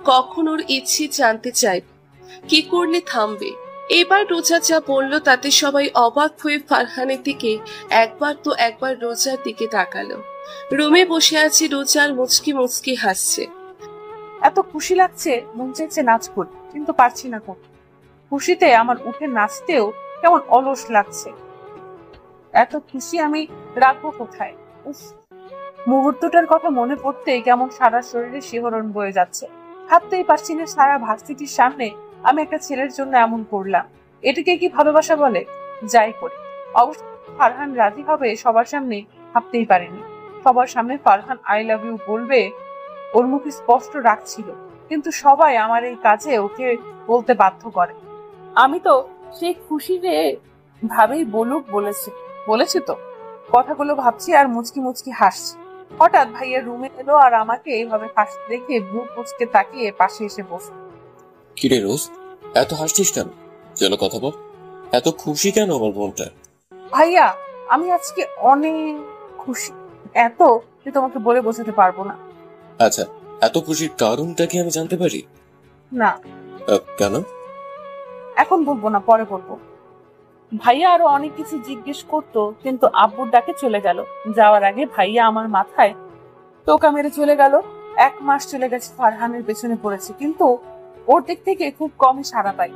কখন ওর ইচ্ছে জানতে চাইবে, কি করলে থামবে। এবার রোজা যা বলল তাতে সবাই অবাক হয়ে ফারহানের দিকে একবার রোজার দিকে তাকালো। রুমে বসে আছে রোজার মুচকি মুচকি হাসছে। এত খুশি লাগছে, মন চাইছে নাচ করি, কিন্তু পারছি না করতে। খুশিতে আমার উঠে নাচতেও কেমন অলস লাগছে। এত খুশি আমি রাখবো কোথায়? উফ, মুহূর্তটার কথা মনে পড়তেই কেমন সারা শরীরে শিহরণ বয়ে যাচ্ছে। ভাবতেই পারছি না সারা ভার্সিটির সামনে আমি একটা ছেলের জন্য এমন করলাম। এটাকে কি ভালোবাসা বলে? যাই করি, অবশ্য ফারহান রাজি হবে সবার সামনে ভাবতেই পারিনি। সবার সামনে ফারহান আই লাভ ইউ বলবে, ওর মুখে স্পষ্ট রাখছিল, কিন্তু সবাই আমার এই কাজে ওকে বলতে বাধ্য করে। আমি তো সেই খুশিতে ভাবেই বলেছি তো কথাগুলো ভাবছি আর মুচকি মুচকি হাসছি। হঠাৎ ভাইয়া রুমে এলো আর আমাকে এইভাবে হাসতে দেখে বুক মুচকে তাকিয়ে পাশে এসে বসল। কিরে রোজ, এত হাসছিস কেন? চলো কথা বল। এত খুশি কেন আমার বোনটা? ভাইয়া আমি আজকে অনেক খুশি, এত যে তোমাকে বলে বোঝাতে পারবো না। আচ্ছা, এত খুশির কারণটা কি আমি জানতে পারি? না। কেন? এখন বলবো না, পরে বলবো। ভাইয়া আরো অনেক কিছু জিজ্ঞেস করতো, কিন্তু আব্বুর ডাকে চলে গেল। যাওয়ার আগে ভাইয়া আমার মাথায় টোকা মেরে চলে গেল। 1 মাস চলে গেছে ফারহানের পেছনে পড়েছে, কিন্তু ওর দিক থেকে খুব কমই সাড়া পাই।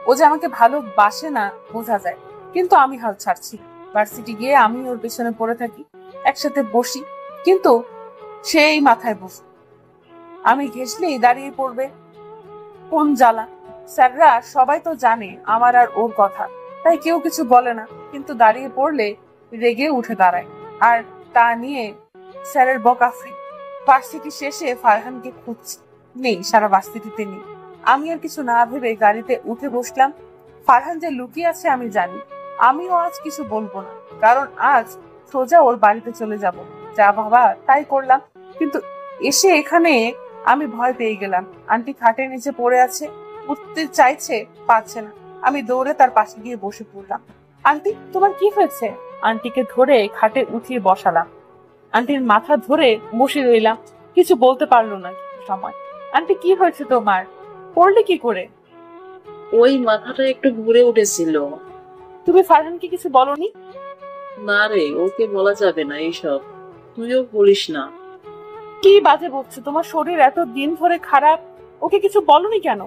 ও যে আমাকে ভালোবাসে না বোঝা যায়, কিন্তু আমি হাল ছাড়ছি। ভার্সিটি গিয়ে আমি ওর পেছনে পড়ে থাকি, একসাথে বসি, কিন্তু সেই মাথায় বসে আমি ঘেসলেই দাঁড়িয়ে পড়বে। কোন জ্বালা! স্যাররা সবাই তো জানে আমার আর ওর কথা, তাই কেউ কিছু বলে না, কিন্তু দাঁড়িয়ে পড়লে রেগে উঠে দাঁড়ায়। আর তা নিয়ে স্যারের বকা ফ্রি। ভার্সিটি শেষে ফারহানকে খুঁজছি, নেই, সারা ভার্সিটিতে নেই। আমি আর কিছু না ভেবে গাড়িতে উঠে বসলাম। ফারহান যে লুকিয়ে আছে আমি জানি। আমিও আজ কিছু বলবো না, কারণ আজ সোজা ওর বাড়িতে চলে যাব। যা বাবা তাই করলাম, কিন্তু এসে এখানে আমি ভয় পেয়ে গেলাম। আন্টি খাটের নিচে পড়ে আছে, উঠতে চাইছে, পারছে না। আমি দৌড়ে তার পাশে গিয়ে বসে পড়লাম। আন্টি তোমার কি হয়েছে? আন্টিকে ধরে খাটে উঠিয়ে বসালাম। আন্টির মাথা ধরে বসে রইলাম, কিছু বলতে পারলো না কিছু সময়। আন্টি কি হয়েছে তোমার? পড়লে কি করে? ওই মাথাটা একটু ঘুরে উঠেছিল। তুমি ফারহানকে কিছু বলনি? না রে, ওকে বলা যাবে না এইসব, তুইও বলিস না। কি বাজে বলছো? তোমার শরীর এত দিন ধরে খারাপ, ওকে কিছু বলনি কেন?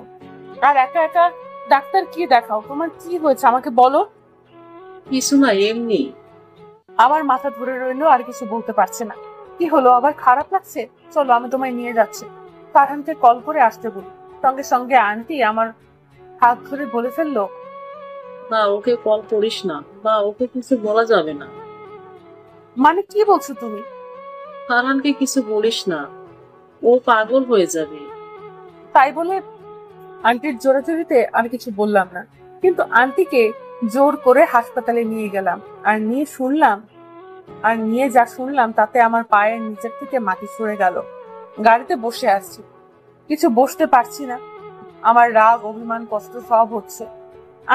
আর একা একা ডাক্তার কি দেখাও? তোমার কি হয়েছে আমাকে বলো। কিছু না, এমনি। আমার মাথা ধরে রইলো, আর কিছু বলতে পারছে না। কি হলো, আবার খারাপ লাগছে? চলো আমি তোমায় নিয়ে যাচ্ছি। ফারহানকে কল করে আসতে বলি। সঙ্গে সঙ্গে আন্টি আমার হাত ধরে বলে ফেললো, না, ওকে কল করিস না, বা ওকে কিছু বলা যাবে না। মানে কি বলছো তুমি? ফারহানকে কিছু বলিস না, ও পাগল হয়ে যাবে। তাই বলে আন্টির জোরাজোরিতে আমি কিছু বললাম না, কিন্তু আন্টিকে জোর করে হাসপাতালে নিয়ে গেলাম। আর নিয়ে যা শুনলাম তাতে আমার পায়ের নিচের থেকে মাটি সরে গেল। গাড়িতে বসে আসছি, কিছু বসতে পারছি না। আমার রাগ, অভিমান, কষ্ট সব হচ্ছে।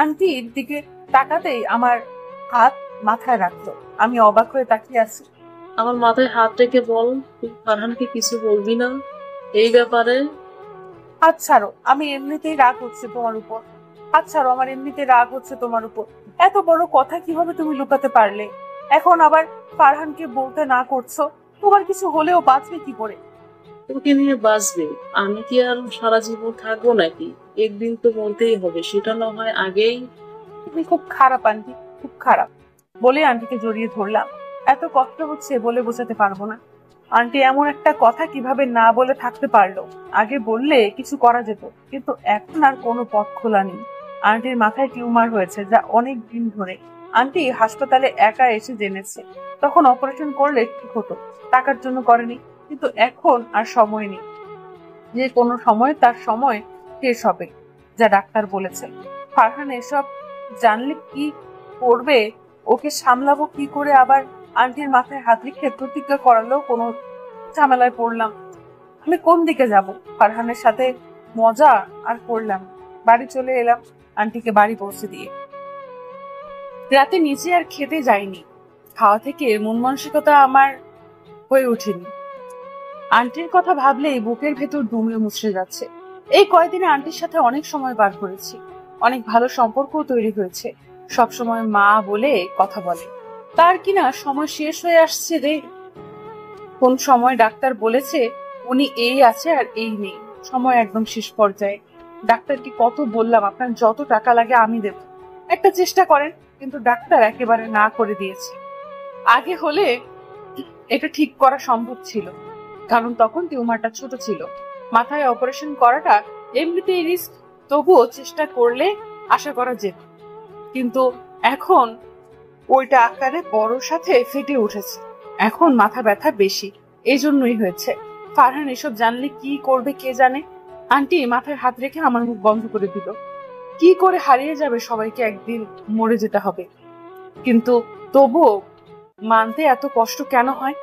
আন্টির দিকে তাকাতেই আমার হাত মাথায় রাখলো। আমি অবাক হয়ে তাকিয়ে আছি। আমার মাথায় হাত রেখে বল, তুই ফারহানকে কিছু বলবি না এই ব্যাপারে? হাত ছাড়ো, আমি এমনিতেই রাগ হচ্ছে তোমার উপর। হাত ছাড়ো, আমার এমনিতে রাগ হচ্ছে তোমার উপর। এত বড় কথা কিভাবে তুমি লুকাতে পারলে? এখন আবার ফারহানকে বলতে না করছো। তোমার কিছু হলেও বাঁচবে কি করে? তোকে নিয়ে বাঁচবে, আমি কি আর সারা জীবন থাকবো নাকি? একদিন তো বলতেই হবে, সেটা না হয় আগেই। তুমি খুব খারাপ আন্টি, খুব খারাপ। বলে আন্টিকে জড়িয়ে ধরলাম। এত কষ্ট হচ্ছে বলে বোঝাতে পারবো না। আন্টি এমন একটা কথা কিভাবে না বলে থাকতে পারলো? আগে বললে কিছু করা যেত, কিন্তু এখন আর কোনো পথ খোলা নেই। আন্টির মাথায় টিউমার হয়েছে, যা অনেক দিন ধরে। আন্টি হাসপাতালে একা এসে জেনেছে। তখন অপারেশন করলে ঠিক হতো, টাকার জন্য করেনি। কিন্তু এখন আর সময় নেই, যে কোনো সময় তার সময় শেষ হবে, যা ডাক্তার বলেছে। ফারহান এসব জানলে কি করবে? ওকে সামলাবো কি করে? আবার আন্টির মাথায় হাত রেখে প্রতিজ্ঞা করালেও কোনো ঝামেলায় পড়লাম। আমি কোন দিকে যাব? ফারহানের সাথে মজা আর করলাম। বাড়ি চলে এলাম আন্টিকে বাড়ি পৌঁছে দিয়ে। রাতে নিচে আর খেতে যাইনি। খাওয়া থেকে মন মানসিকতা আমার হয়ে ওঠেনি। আন্টির কথা ভাবলেই বুকের ভেতর দুমড়ে মুচড়ে যাচ্ছে। এই কয়েকদিনে আন্টির সাথে অনেক সময় পার করেছি, অনেক ভালো সম্পর্ক তৈরি হয়েছে। সবসময় মা বলে কথা বলে। তার কিনা সময় শেষ হয়ে আসছে রে। কোন সময় ডাক্তার বলেছে উনি এই আছে আর এই নেই, সময় একদম শেষ পর্যায়ে। ডাক্তারকে কত বললাম আপনার যত টাকা লাগে আমি দেব, একটা চেষ্টা করেন, কিন্তু ডাক্তার একেবারে না করে দিয়েছে। আগে হলে এটা ঠিক করা সম্ভব ছিল, কারণ তখন টিউমারটা ছোট ছিল। মাথায় অপারেশন করাটা এমনিতেই রিস্ক, তবুও চেষ্টা করলে আশা করা যেত। কিন্তু এখন ওইটা আকারে বড়র সাথে ফেটে উঠেছে। এখন মাথা ব্যথা বেশি, এই জন্যই হয়েছে। ফারহান এসব জানলে কি করবে কে জানে। আন্টি মাথায় হাত রেখে আমার মুখ বন্ধ করে দিল। কি করে হারিয়ে যাবে সবাইকে, একদিন মরে যেতে হবে। কিন্তু তবুও মানতে এত কষ্ট কেন হয়?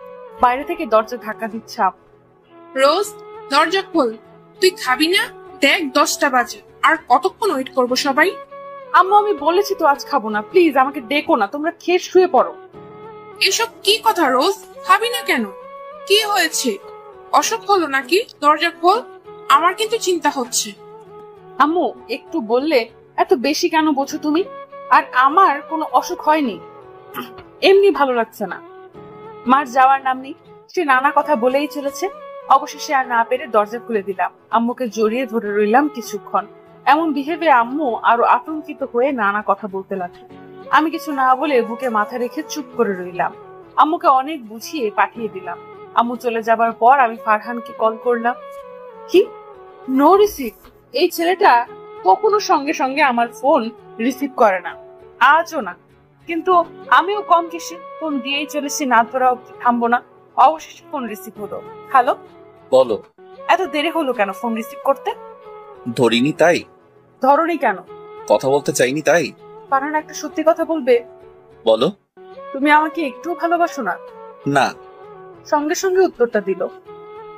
বাইরে থেকে দরজা ধাক্কা দিচ্ছে আম্মু। রোজ, দরজা খোল। তুই খাবি না? দেখ 10টা বাজে। আর কতক্ষণ ওয়েট করবো সবাই? আম্মু, আমি বলেছি তো আজ খাবো না, প্লিজ আমাকে ডেকো না, তোমরা খেয়ে শুয়ে পড়ো। এসব কি কথা রোজ? খাবি না কেন? কি হয়েছে? অসুখ হলো নাকি? দরজা খোল, আমার কিন্তু চিন্তা হচ্ছে। আম্মু, একটু বললে এত বেশি কেন বোঝো তুমি? আর আমার কোনো অসুখ হয়নি, এমনি ভালো লাগছে না। মার যাওয়ার নাম নেই, সে নানা কথা বলেই চলেছে। অবশেষে আর না পেরে দরজা খুলে দিলাম। আম্মুকে জড়িয়ে ধরে রইলাম কিছুক্ষণ। এমন বিহেভে আম্মু আরো আতঙ্কিত হয়ে নানা কথা বলতে লাগলো। আমি কিছু না বলে বুকে মাথা রেখে চুপ করে রইলাম। আম্মুকে অনেক বুঝিয়ে পাঠিয়ে দিলাম। আম্মু চলে যাবার পর আমি ফারহানকে কল করলাম। কি? No receive? এই ছেলেটা কখনো সঙ্গে সঙ্গে আমার ফোন রিসিভ করে না, আজও না। কিন্তু আমিও কম কিসে, ফোন দিয়েই চলেছি, না ধরা অব্দি থামবো না। অবশেষে ফোন রিসিভ হলো। হ্যালো। বলো। এত দেরি হলো কেন ফোন রিসিভ করতে? ধরিনি তাই। ধরনি কেন? কথা বলতে চাইনি তাই। ফারহান, একটা সত্যি কথা বলবে? বলো। তুমি আমাকে একটু ভালোবাসো না? না। সঙ্গে সঙ্গে উত্তরটা দিল।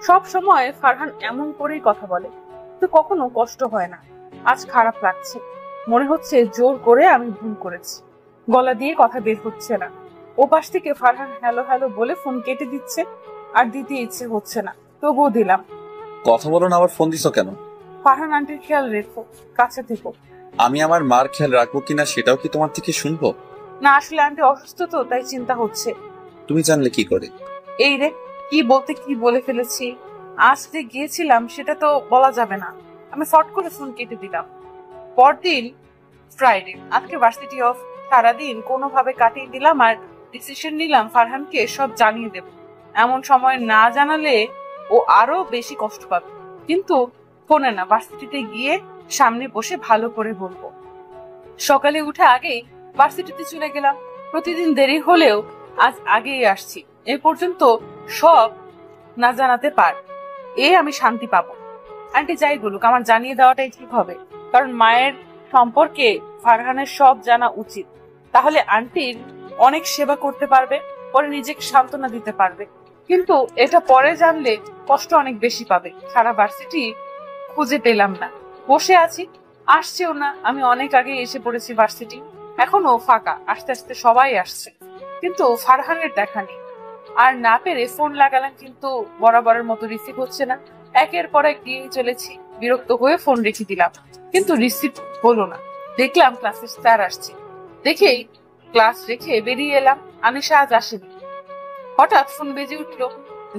সব সময় ফারহান এমন করেই কথা বলে, তো কখনো কষ্ট হয় না। আজ খারাপ লাগছে, মনে হচ্ছে জোর করে আমি ভুল করেছি। গলা দিয়ে কথা বের হচ্ছে না। ওপাশ থেকে ফারহান হ্যালো হ্যালো বলে ফোন কেটে দিচ্ছে, আর দিতে ইচ্ছে হচ্ছে না, তবুও দিলাম। কথা বলো না, আবার ফোন দিছো কেন? ফারহান আন্টির খেয়াল রেখো, কাছে থেকো। আমি আমার মার খেয়াল রাখবো কিনা সেটাও কি তোমার থেকে শুনবো? না, আসলে আন্টি অসুস্থ তো, তাই চিন্তা হচ্ছে। তুমি জানলে কি করে? এই রে, কি বলতে কি বলে ফেলেছি। আজ যে গিয়েছিলাম সেটা তো বলা যাবে না। আমি ফট করে ফোন কেটে দিলাম। পরদিন ফ্রাইডে, আজকে ভার্সিটি অফ। সারাদিন কোনোভাবে কাটিয়ে দিলাম আর ডিসিশন নিলাম ফারহানকে সব জানিয়ে দেব। এমন সময় না জানালে ও আরো বেশি কষ্ট পাবে। কিন্তু ফোনে না, ভার্সিটিতে গিয়ে সামনে বসে ভালো করে বলবো। সকালে উঠে আগেই ভার্সিটিতে চলে গেলাম। প্রতিদিন দেরি হলেও আজ আগেই আসছি। এ পর্যন্ত সব না জানাতে পার, আমি শান্তি পাবো। আন্টি যাই বলুক, আমার জানিয়ে দেওয়াটাই ঠিক হবে, কারণ মায়ের সম্পর্কে ফারহানের সব জানা উচিত। তাহলে আন্টির অনেক সেবা করতে পারবে, পরে নিজেকে সান্ত্বনা দিতে পারবে। কিন্তু এটা পরে জানলে কষ্ট অনেক বেশি পাবে। সারা ভার্সিটি খুঁজে পেলাম না, বসে আছি, আসছেও না। আমি অনেক আগে এসে পড়েছি ভার্সিটি, এখনো ফাঁকা। আস্তে আস্তে সবাই আসছে, কিন্তু ফারহানের দেখা নেই। আর না পেরে ফোন লাগালাম, কিন্তু বরাবরের মতো রিসিভ হচ্ছে না। একের পর এক দিয়ে চলেছি, বিরক্ত হয়ে ফোন রেখে দিলাম, কিন্তু রিসিভ হলো না। দেখলাম ক্লাসের স্যার আসছে, দেখেই ক্লাস রেখে বেরিয়ে এলাম। আনিশা আজ আসেনি। হঠাৎ ফোন বেজে উঠলো,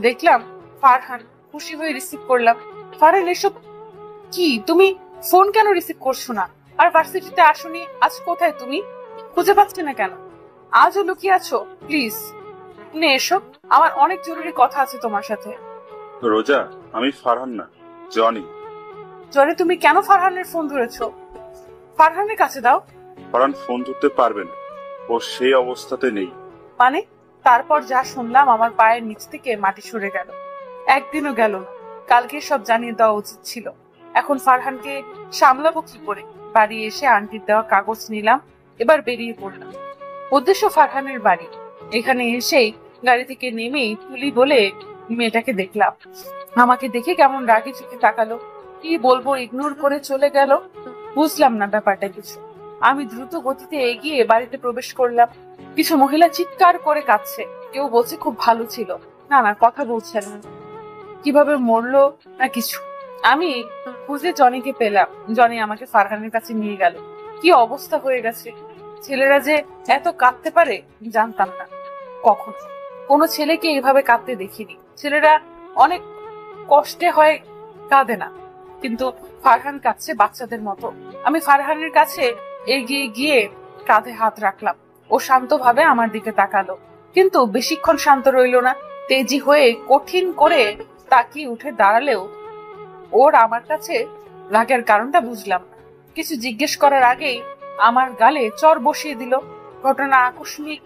দেখলাম ফারহান। খুশি হয়ে রিসিভ করলাম। ফারহান, এসব কি? তুমি ফোন কেন রিসিভ করছো না? আর ভার্সিটিতে আসোনি, আজ কোথায় তুমি? খুঁজে পাচ্ছি না কেন? আজও লুকিয়ে আছো? প্লিজ নে এসো, আমার অনেক জরুরি কথা আছে তোমার সাথে। রোজা, আমি ফারহান না, জনি। জনি, তুমি কেন ফারহানের ফোন ধরেছো? ফারহানের কাছে দাও। ফারহান ফোন ধরতে পারবে না, ও সেই অবস্থাতে নেই। মানে? তারপর যা শুনলাম, আমার পায়ের নিচ থেকে মাটি সরে গেল। একদিনও গেল না, কালকে সব জানিয়ে দেওয়া উচিত ছিল। এখন ফারহানকে সামলাবো কি করে? বাড়ি এসে আন্টির দেওয়া কাগজ নিলাম, এবার বেরিয়ে পড়লাম। উদ্দেশ্য ফারহানের বাড়ি। এখানে এসেই গাড়ি থেকে নেমেই তুলি বলে মেয়েটাকে দেখলাম। আমাকে দেখে কেমন রাগি চোখে তাকালো। কি বলবো, ইগনোর করে চলে গেল। বুঝলাম না ব্যাপারটা কিছু। আমি দ্রুত গতিতে এগিয়ে বাড়িতে প্রবেশ করলাম। কিছু মহিলা চিৎকার করে কাঁদছে, কেউ বলছে খুব ভালো ছিল, না না কথা বলছে না, কিভাবে মরলো না কিছু। আমি খুঁজে জনিকে পেলাম। জনি আমাকে ফারহানের কাছে নিয়ে গেল। কি অবস্থা হয়ে গেছে! ছেলেরা যে এত কাঁদতে পারে জানতাম না। কখন কোনো ছেলেকে এইভাবে কাঁদতে দেখিনি। ছেলেরা অনেক কষ্টে হয়, কাঁদে না, কিন্তু ফারহান কাঁদছে বাচ্চাদের মতো। আমি ফারহানের কাছে এগিয়ে গিয়ে কাঁধে হাত রাখলাম। ও শান্তভাবে আমার দিকে তাকালো, কিন্তু বেশিক্ষণ শান্ত রইল না। তেজি হয়ে কঠিন করে তাকিয়ে উঠে দাঁড়ালেও ওর আমার কাছে রাগের কারণটা বুঝলাম না। কিছু জিজ্ঞেস করার আগেই আমার গালে চর বসিয়ে দিল। ঘটনা আকস্মিক।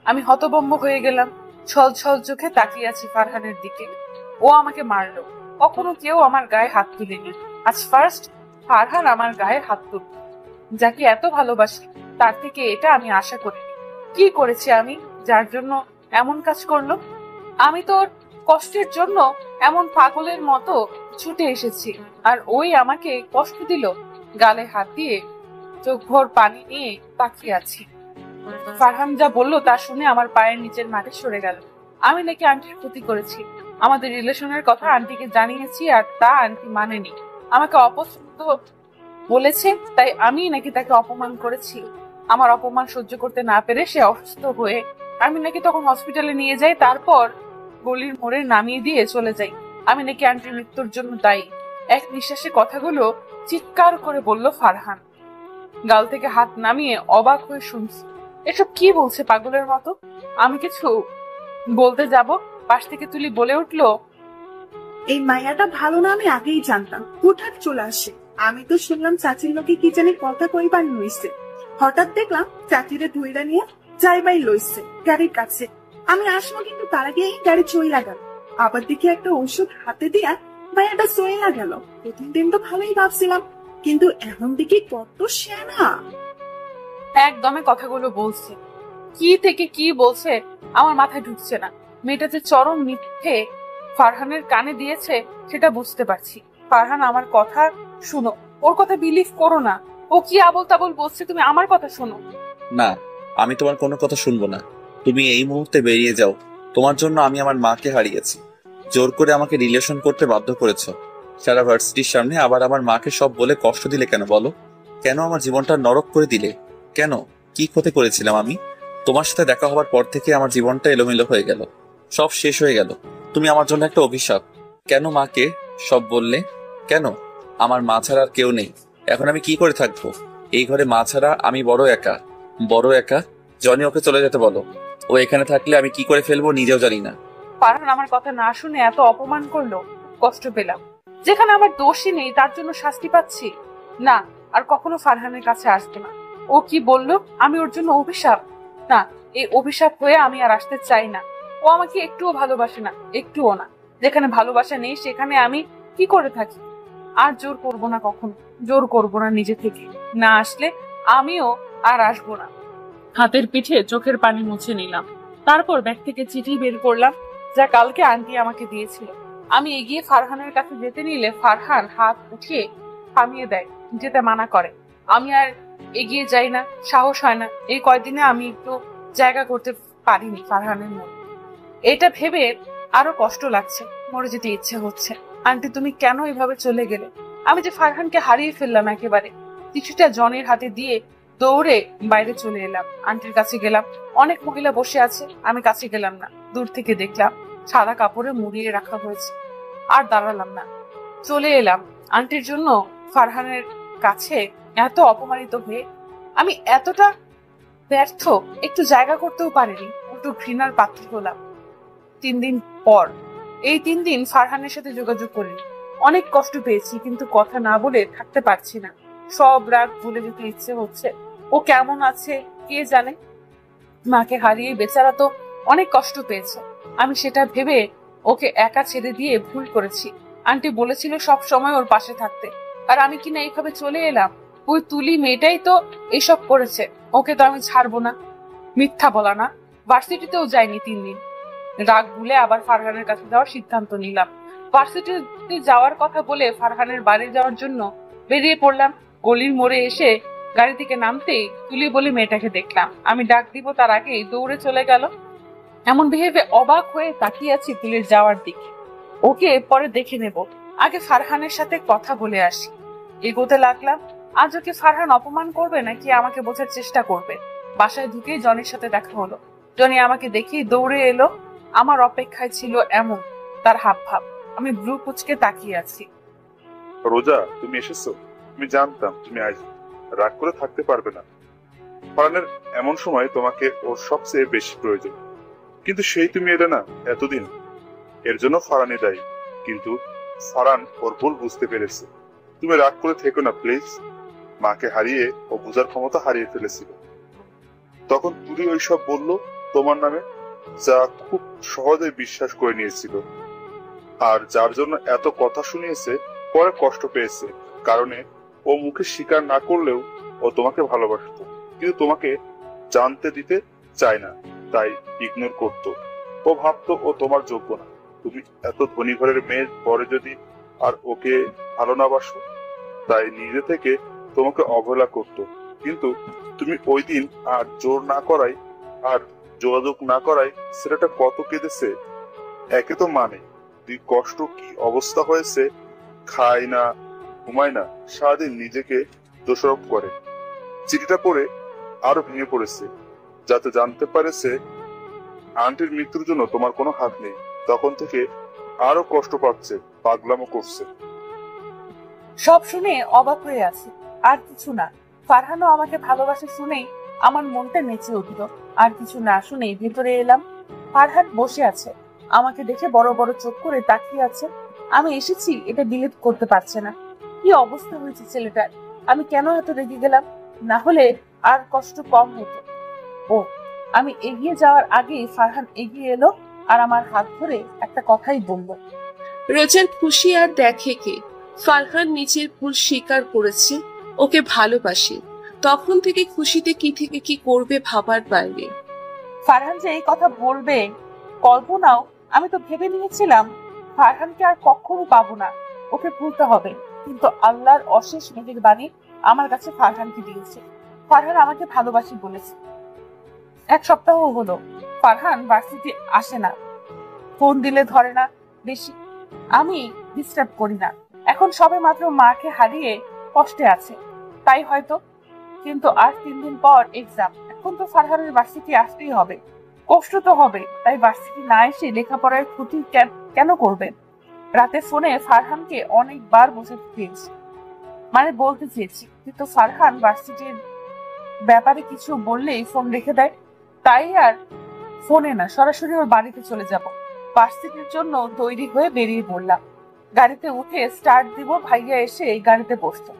আমি হতভম্ব হয়ে গেলাম। ছল ছল চোখে তাকিয়ে আছি ফারহানের দিকে। ও আমাকে মারলো। কখনো কেউ আমার গায়ে হাত তুলেনি, আজ ফার্স্ট ফারহান আমার গায়ে হাত তুলল। যাকে এত ভালোবাসি তার থেকে এটা আমি আশা করিনি। কি করেছি আমি যার জন্য এমন কাজ করলো? আমি তোর কষ্টের জন্য এমন পাগলের মতো ছুটে এসেছি, আর ওই আমাকে কষ্ট দিল। গালে হাত দিয়ে চোখ ভর পানি নিয়ে তাকিয়ে আছি। ফারহান যা বললো তা শুনে আমার পায়ের নিচের মাটি সরে গেল। আমি নাকি আন্টির ক্ষতি করেছি, আমাদের রিলেশনের কথা আন্টিকে জানিয়েছি, আর তা আন্টি মানেনি, আমাকে অপছন্দ বলেছে, তাই আমি নাকি তাকে অপমান করেছি। আমার অপমান সহ্য করতে না পেরে সে অসুস্থ হয়ে আমি নাকি তখন হসপিটালে নিয়ে যাই, তারপর গলির মোড়ে নামিয়ে দিয়ে চলে যাই। আমি নাকি আন্টির মৃত্যুর জন্য দায়ী। এক নিঃশ্বাসে কথাগুলো চিৎকার করে বলল ফারহান। গাল থেকে হাত নামিয়ে অবাক হয়ে শুনছি। এসব কি বলছে পাগলের মতো? আমি কিছু বলতে যাব, পাশ থেকে তুলি বলে উঠলো, এই মায়াটা ভালো না আমি আগেই জানতাম, হুটহাট চলে আসে। আমি তো শুনলাম চাচির লোকে কি জানি কথা কইবার নইছে, হঠাৎ দেখলাম চাচিরে ধুইরা নিয়ে যাইবাই লইছে গাড়ির কাছে। আমি আসবো কিন্তু তার আগে গাড়ি চইলা গেল। আবার দেখি একটা ঔষধ হাতে দিয়া মায়াটা চইলা গেল। প্রথম দিন তো ভালোই ভাবছিলাম, কিন্তু এখন দেখি কত সেনা। একদমে কথাগুলো বলছে, কি থেকে কি বলছে আমার মাথায় ঢুকছে না। মেয়েটা যে চরম মিথ্যে ফারহানের কানে দিয়েছে সেটা বুঝতে পারছি। ফারহান আমার কথা শুনো, ওর কথা বিলিভ করো না। ও কি আবল তাবল বলছে, তুমি আমার কথা শোনো। না, আমি তোমার কোনো কথা শুনবো না। তুমি এই মুহূর্তে বেরিয়ে যাও। তোমার জন্য আমি আমার মাকে হারিয়েছি। জোর করে আমাকে রিলেশন করতে বাধ্য করেছো। সারা ভার্সিটির সামনে আবার আমার মাকে সব বলে কষ্ট দিলে কেন বলো? কেন আমার জীবনটা নরক করে দিলে? কেন? কি ক্ষতি করেছিলাম আমি? তোমার সাথে দেখা হওয়ার পর থেকে আমার জীবনটা এলোমেলো হয়ে গেল, সব শেষ হয়ে গেল। তুমি আমার জন্য একটা অভিশাপ। কেন মাকে সব বললে? কেন? আমার মা ছাড়া আর কেউ নেই। এখন আমি কি করে থাকবো? এই ঘরে মা ছাড়া আমি বড় একা, বড় একা। জনি ওকে চলে যেতে বলো। ও এখানে থাকলে আমি কি করে ফেলবো নিজেও জানি না। ফারহান আমার কথা না শুনে এত অপমান করলো, কষ্ট পেলাম। যেখানে আমার দোষই নেই তার জন্য শাস্তি পাচ্ছি। না, আর কখনো ফারহানের কাছে আসবো না। ও কি বললো আমি ওর জন্য অভিশাপ? না, এই অভিশাপ হয়ে আমি আর আসতে চাই না। ও আমাকে একটুও ভালোবাসে না, একটুও না। যেখানে ভালোবাসা নেই সেখানে আমি কি করে থাকি? আর জোর করবো না, কখনো জোর করবো না নিজে থেকে। না আসলে আমিও আর আসবো না। হাতের পিঠে চোখের পানি মুছে নিলাম। তারপর ব্যাগ থেকে চিঠি বের করলাম, যা কালকে আন্টি আমাকে দিয়েছিল। আমি এগিয়ে ফারহানের কাছে যেতে নিলে ফারহান হাত উঠিয়ে থামিয়ে দেয়, যেতে মানা করে। আমি আর এগিয়ে যাই না, সাহস হয় না। এই কয়দিনে আমি একটু জায়গা করতে পারিনি ফারহানের মন। এটা ভেবে আরো কষ্ট লাগছে, মরে যেতে ইচ্ছে হচ্ছে। আন্টি তুমি কেন এভাবে চলে গেলে? আমি যে ফারহানকে হারিয়ে ফেললাম একেবারে। চিঠিটা জনের হাতে দিয়ে দৌড়ে বাইরে চলে এলাম। আন্টির কাছে গেলাম, অনেক মহিলা বসে আছে। আমি কাছে গেলাম না, দূর থেকে দেখলাম সাদা কাপড়ে মুড়িয়ে রাখা হয়েছে। আর দাঁড়ালাম না, চলে এলাম। আন্টির জন্য ফারহানের কাছে এত অপমানিত হয়ে আমি এতটা ব্যর্থ, একটু জায়গা করতেও পারিনি, একটু ঘৃণার পাত্র হলাম। 3 দিন পর, এই 3 দিন ফারহানের সাথে যোগাযোগ করিনি। অনেক কষ্ট পেয়েছি, কিন্তু কথা না বলে থাকতে পারছি না। সব রাগ ভুলে যেতে ইচ্ছে হচ্ছে। ও কেমন আছে কে জানে। মাকে হারিয়ে বেচারা তো অনেক কষ্ট পেয়েছে। আমি সেটা ভেবে ওকে একা ছেড়ে দিয়ে ভুল করেছি। আন্টি বলেছিল সব সময় ওর পাশে থাকতে, আর আমি কিনা এইভাবে চলে এলাম। ওই তুলি মেয়েটাই তো এসব করেছে, ওকে তো আমি ছাড়বো না। মিথ্যা বলা না, ভার্সিটিতেও যাইনি 3 দিন। রাগ ভুলে আবার ফারহানের কাছে যাওয়ার সিদ্ধান্ত নিলাম। ভার্সিটিতে যাওয়ার কথা বলে ফারহানের বাড়ি যাওয়ার জন্য বেরিয়ে পড়লাম। গলির মোড়ে এসে গাড়ি থেকে নামতেই তুলি বলে মেয়েটাকে দেখলাম। আমি ডাক দিব তার আগেই দৌড়ে চলে গেল। এমন ভেবে অবাক হয়ে তাকিয়ে আছি তুলির যাওয়ার দিকে। ওকে পরে দেখে নেব, আগে ফারহানের সাথে কথা বলে আসি। এগোতে লাগলাম। আজ ওকে ফারহান অপমান করবে নাকি আমাকে বোঝার চেষ্টা করবে। বাসায় ঢুকেই জনির সাথে দেখা হলো। জনি আমাকে দেখেই দৌড়ে এলো। আমার অপেক্ষায় ছিল এমন তার হাব ভাব। আমি ব্রু কুচকে তাকিয়ে আছি। রোজা, তুমি এসেছো? আমি জানতাম তুমি আসবে, রাগ করে থাকতে পারবে না। ফারহানের এমন সময় তোমাকে ওর সবচেয়ে বেশি প্রয়োজন, কিন্তু সেই তুমি এলে না এতদিন। এর জন্য ফারহানই দায়ী, কিন্তু ফারহান ওর ভুল বুঝতে পেরেছে। তুমি রাগ করে থেকো না প্লিজ। মাকে হারিয়ে ও বোঝার ক্ষমতা হারিয়ে ফেলেছিল। তখন তুলি ওইসব বললো তোমার নামে, যা খুব সহজে বিশ্বাস করে নিয়েছিল। আর যার জন্য এত কথা শুনিয়েছে, পরে কষ্ট পেয়েছে, কারণে ও মুখে স্বীকার না করলেও ও তোমাকে ভালোবাসতো, কিন্তু তোমাকে জানতে দিতে চায় না। তাই ইগনোর করতো। ও ভাবতো ও তোমার যোগ্য না। তুমি এত ধনী ঘরের মেয়ের পরে যদি আর ওকে ভালো না বাসো, তাই নিজে থেকে তোমাকে অবহেলা করতো। কিন্তু তুমি ওই দিন আর জোর না করাই আর যোগাযোগ না করাই ছেলেটা কত কেঁদেছে। একে তো মানে দুই কষ্ট কি অবস্থা হয়েছে, খায় না, ঘুমায় না, সারাদিন নিজেকে দোষারোপ করে। চিঠিটা পড়ে আরো ভেঙে পড়েছে, যাতে জানতে পারেছে আন্টির মৃত্যুর জন্য তোমার কোনো হাত নেই। তখন থেকে আরো কষ্ট পাচ্ছে, পাগলামো করছে। সব শুনে অবাক হয়ে আছে, আর কিছু না। ফারহানও আমাকে ভালোবাসে শুনেই আমার মনটা নেচে উঠল। আর কিছু না শুনেই ভেতরে এলাম। ফারহান বসে আছে, আমাকে দেখে বড় বড় চোখ করে তাকিয়ে আছে। আমি এসেছি এটা বিলিভ করতে পারছে না। কি অবস্থা হয়েছে ছেলেটার! আমি কেন এত রেগে গেলাম? না হলে আর কষ্ট কম হতো। ও, আমি এগিয়ে যাওয়ার আগেই ফারহান এগিয়ে এলো আর আমার হাত ধরে একটা কথাই বলল। রোজার খুশি আর দেখে কে? ফারহান নিজের ভুল স্বীকার করেছে, ওকে ভালোবাসে। তখন থেকে খুশিতে কি থেকে কি করবে ভাবার বাইরে। ফারহান যে এই কথা বলবে কল্পনাও আমি তো ভেবে নিয়েছিলাম। ফারহানকে আর কখনো পাবো না, ওকে ভুলতে হবে। কিন্তু আল্লাহর অশেষ মেহেরবানি আমার কাছে ফারহানকে দিয়েছে। ফারহান আমাকে ভালোবাসি বলেছে। 1 সপ্তাহ হলো ফারহান ভার্সিটি আসে না, ফোন দিলে ধরে না বেশি। আমি ডিস্টার্ব করি না। এখন সবে মাত্র মাকে হারিয়ে কষ্টে আছে, তাই হয়তো। কিন্তু আর 3 দিন পর এক্সাম। এখন তো ফারহানের ভার্সিটি আসতেই হবে, কষ্ট তো হবে। তাই ভার্সিটি না এসে লেখাপড়ার ক্ষতি কেন করবেন? রাতে ফোনে ফারহানকে অনেকবার বোঝাতে চেয়েছি, মানে বলতে চেয়েছি, কিন্তু ফারহান ভার্সিটির ব্যাপারে কিছু বললেই ফোন রেখে দেয়। তাই আর ফোনে না, সরাসরি ওর বাড়িতে চলে যাব। ভার্সিটির জন্য তৈরি হয়ে বেরিয়ে পড়লাম। গাড়িতে উঠে স্টার্ট দিব, ভাইয়া এসে এই গাড়িতে বসতো।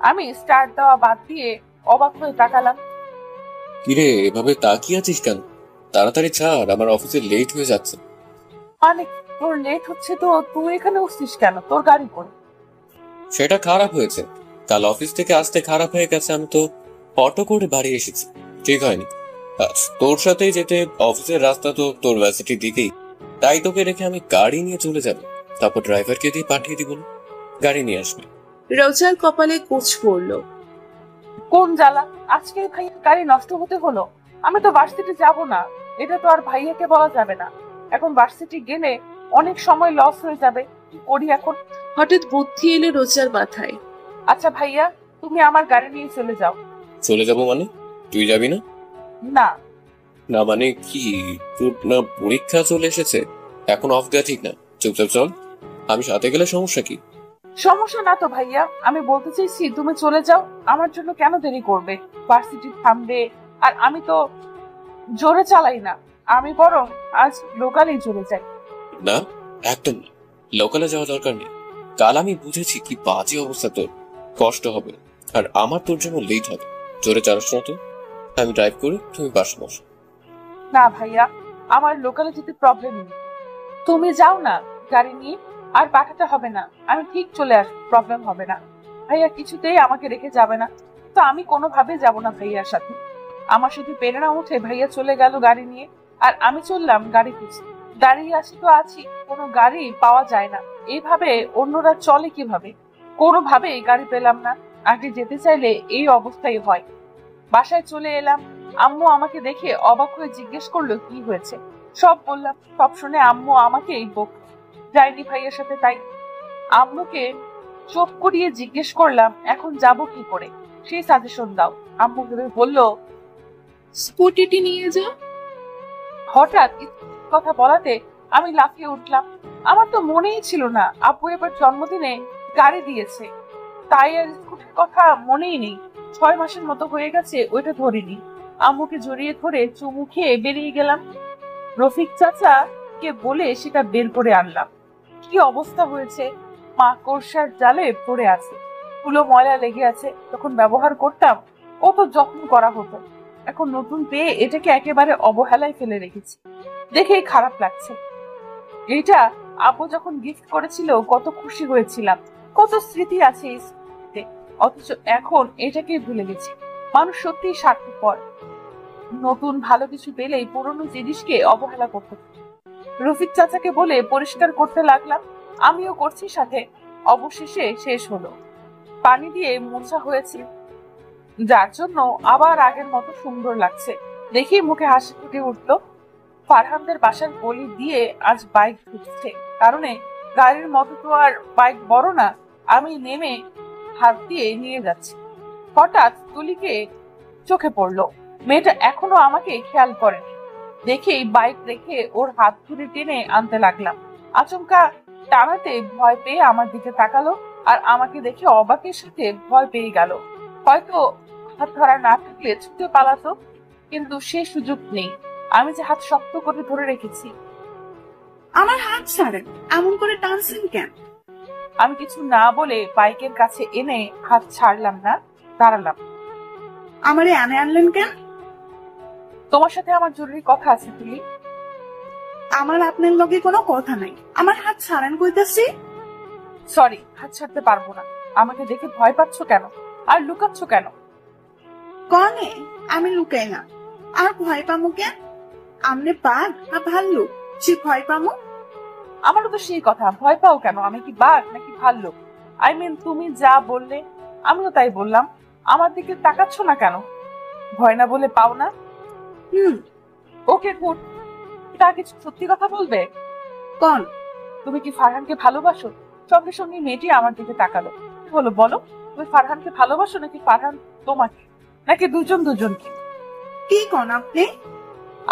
আমি স্টার্ট দেওয়া বাদ দিয়ে অবাক হয়ে তাকালাম। কিরে, এভাবে তাকিয়ে আছিস কেন? তাড়াতাড়ি ছাড়, আমার অফিসে লেট হয়ে যাচ্ছে। মানে তোর লেট হচ্ছে তো তুই এখানে উঠছিস কেন? তোর গাড়ি করে। সেটা খারাপ হয়েছে, কাল অফিস থেকে আসতে খারাপ হয়ে গেছে। আমি তো অটো করে বাড়ি এসেছি, ঠিক হয়নি। তোর সাথেই যেতে অফিসের রাস্তা তো তোর ভার্সিটির দিকেই, তাই তোকে রেখে আমি গাড়ি নিয়ে চলে যাব। তারপর ড্রাইভারকে দিয়ে পাঠিয়ে দিব, গাড়ি নিয়ে আসবে। রোজার কপালে কোচ পড়ল। কোন জ্বালা! আজকে ভাইয়ার গাড়ি নষ্ট হতে হলো। আমি তো ভার্সিটি যাব না, এটা তো আর ভাইয়াকে বলা যাবে না। এখন ভার্সিটি গেলে অনেক সময় লস হয়ে যাবে। কি করি এখন? হঠাৎ বুদ্ধি এলো রোজার মাথায়। আচ্ছা ভাইয়া, তুমি আমার গাড়ি নিয়ে চলে যাও। চলে যাব মানে? তুই যাবি না? না। না মানে কি? তোর না পরীক্ষা চলে এসেছে, এখন অফ দেওয়া ঠিক না। চুপচাপ চল, আমি সাথে গেলে সমস্যা কি? সমস্যা না তো ভাইয়া, আমি বলতে চাইছি তুমি চলে যাও। আমার জন্য কেন দেরি করবে? ভার্সিটি থামবে, আর আমি তো জোরে চালাই না। আমি বরং আজ লোকালেই চলে যাই। না, একদম না, লোকালে যাওয়া দরকার নেই। কাল আমি বুঝেছি কি বাজে অবস্থা তোর, কষ্ট হবে, আর আমার তোর জন্য লেট হবে। জোরে চালাস না তো, আমি ড্রাইভ করি, তুমি পাশে বসো। না ভাইয়া, আমার লোকালে যেতে প্রবলেম নেই, তুমি যাও না গাড়ি নিয়ে। আর পাঠাতে হবে না, আমি ঠিক চলে আসবো, প্রবলেম হবে না। ভাইয়া কিছুতেই আমাকে রেখে যাবে না। তো আমি কোনোভাবে যাব না ভাইয়ার সাথে। আমার শুধু প্রেরণা উঠে ভাইয়া চলে গেল গাড়ি নিয়ে, আর আমি চললাম গাড়ি খুঁজতে। দাঁড়িয়ে আছি তো আছি, কোনো গাড়ি পাওয়া যায় না। এইভাবে অন্যরা চলে কিভাবে? কোনোভাবেই গাড়ি পেলাম না। আগে যেতে চাইলে এই অবস্থাই হয়। বাসায় চলে এলাম। আম্মু আমাকে দেখে অবাক হয়ে জিজ্ঞেস করলো কি হয়েছে। সব বললাম। সব শুনে আম্মু আমাকে এই বকল, যাইনি ভাইয়ের সাথে। তাই আম্মুকে চোখ করিয়ে জিজ্ঞেস করলাম এখন যাব কি করে, সেই সাজেশন দাও। আম্মু বলল স্কুটিটি নিয়ে যাও। হঠাৎ কথা বলাতে আমি লাফিয়ে উঠলাম। আমার তো মনেই ছিল না আব্বু এবার জন্মদিনে গাড়ি দিয়েছে, তাই আর স্কুটির কথা মনেই নেই। 6 মাসের মতো হয়ে গেছে ওইটা ধরিনি। আম্মুকে জড়িয়ে ধরে চুমু খেয়ে বেরিয়ে গেলাম। রফিক চাচা কে বলে সেটা বের করে আনলাম। কি অবস্থা হয়েছে! মাকড়সার জালে পড়ে আছে, ধুলো ময়লা লেগে আছে। তখন ব্যবহার করতাম, কত যত্ন করা হতো। এখন নতুন পেয়ে এটাকে একেবারে অবহেলায় ফেলে রেখেছি, দেখেই খারাপ লাগছে। এটা আব্বু যখন গিফট করেছিল কত খুশি হয়েছিলাম, কত স্মৃতি আছে এই স্মৃতিতে। অথচ এখন এটাকে ভুলে গেছি। মানুষ সত্যিই স্বার্থপর। নতুন ভালো কিছু পেলেই পুরনো জিনিসকে অবহেলা করতে থাকি। রফিক চাচাকে বলে পরিষ্কার করতে লাগলাম, আমিও করছি সাথে। অবশেষে শেষ হলো, পানি দিয়ে মোছা হয়েছে, যার জন্য আবার আগের মতো সুন্দর লাগছে। দেখি মুখে হাসি ফুটে উঠলো। ফারহানদের বাসার গলি দিয়ে আজ বাইক ঢুকছে, কারণে গাড়ির মতো তো আর বাইক বড় না। আমি নেমে হাত দিয়ে নিয়ে যাচ্ছি। হঠাৎ তুলিকে চোখে পড়লো। মেয়েটা এখনো আমাকে খেয়াল করেনি। দেখেই বাইক রেখে ওর হাত ধরে টেনে আনতে লাগলাম। আচমকা টানাতে ভয় পেয়ে আমার দিকে তাকালো, আর আমাকে দেখে অবাকের সাথে ভয় পেয়ে গেল। হয়তো হাত ধরা না থাকলে ছুটে পালাতো, কিন্তু সে সুযোগ নেই। আমি যে হাত শক্ত করে ধরে রেখেছি। আমার হাত ছাড়েন, এমন করে টানছেন কেন? আমি কিছু না বলে বাইকের কাছে এনে হাত ছাড়লাম না, দাঁড়ালাম। আমারে আনে আনলেন কেন? তোমার সাথে আমার জরুরি কথা আছে তুলি। আমার আপনার লগে কোনো কথা নাই, আমার হাত ছাড়েন কইতাছি। সরি, হাত ছাড়তে পারবো না। আমাকে দেখে ভয় পাচ্ছ কেন আর লুকাচ্ছ কেন? কনে আমি লুকাই না, আর ভয় পামু কেন? আমনে বাঘ না ভাল্লুক সে ভয় পামু? আমারও তো সেই কথা, ভয় পাও কেন? আমি কি বাঘ নাকি ভাল্লুক? আই মিন তুমি যা বললে আমিও তাই বললাম। আমার দিকে তাকাচ্ছ না কেন? ভয় না বলে পাও না? Okay good. তা কিছু সত্যি কথা বলবে? কোন? তুমি কি ফারহানকে ভালোবাসো? সঙ্গে সঙ্গে মেয়েটি আমার দিকে তাকালো। কি হলো বলো, তুমি ফারহানকে ভালোবাসো নাকি ফারহান তোমাকে, নাকি দুজন দুজনকে? কি কোন আপনি?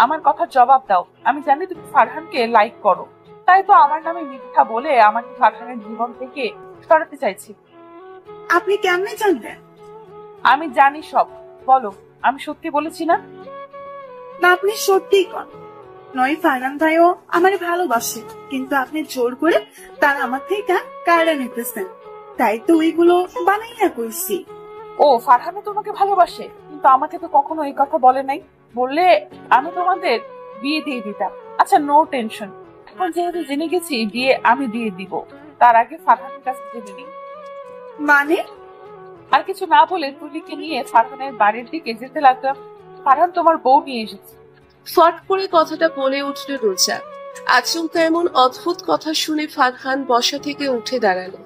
আমার কথার জবাব দাও। আমি জানি তুমি ফারহানকে লাইক করো, তাই তো আমার নামে মিথ্যা বলে আমাকে ফারহানের জীবন থেকে সরাতে চাইছি। আপনি কেমনে জানলেন? আমি জানি সব। বলো, আমি সত্যি বলেছি না? না, আপনি সত্যি কোন। নয় ফারহান ভাইও আমারে ভালোবাসে, কিন্তু আপনি জোর করে তার আমার থেকে কায়রা নিতেছেন, তাই তো ওইগুলো বানাইয়া কইছি। ও, ফারহানও তোমাকে ভালোবাসে, কিন্তু আমাকে তো কখনো এই কথা বলে নাই। বললে আমি তোমাদের বিয়ে দিয়ে দিতাম। আচ্ছা, নো টেনশন। এখন যেহেতু জেনে গেছি বিয়ে আমি দিয়ে দিব, তার আগে ফারহানের কাছে জেনে নিই। মানে? আর কিছু না বলে তুলিকে নিয়ে ফারহানের বাড়ির দিকে যেতে লাগলাম। ফারহান তোমার বউ নিয়ে এসেছে। ফট করে কথাটা বলে উঠল রোজা। আচমকা এমন অদ্ভুত কথা শুনে ফারহান বসা থেকে উঠে দাঁড়ালো,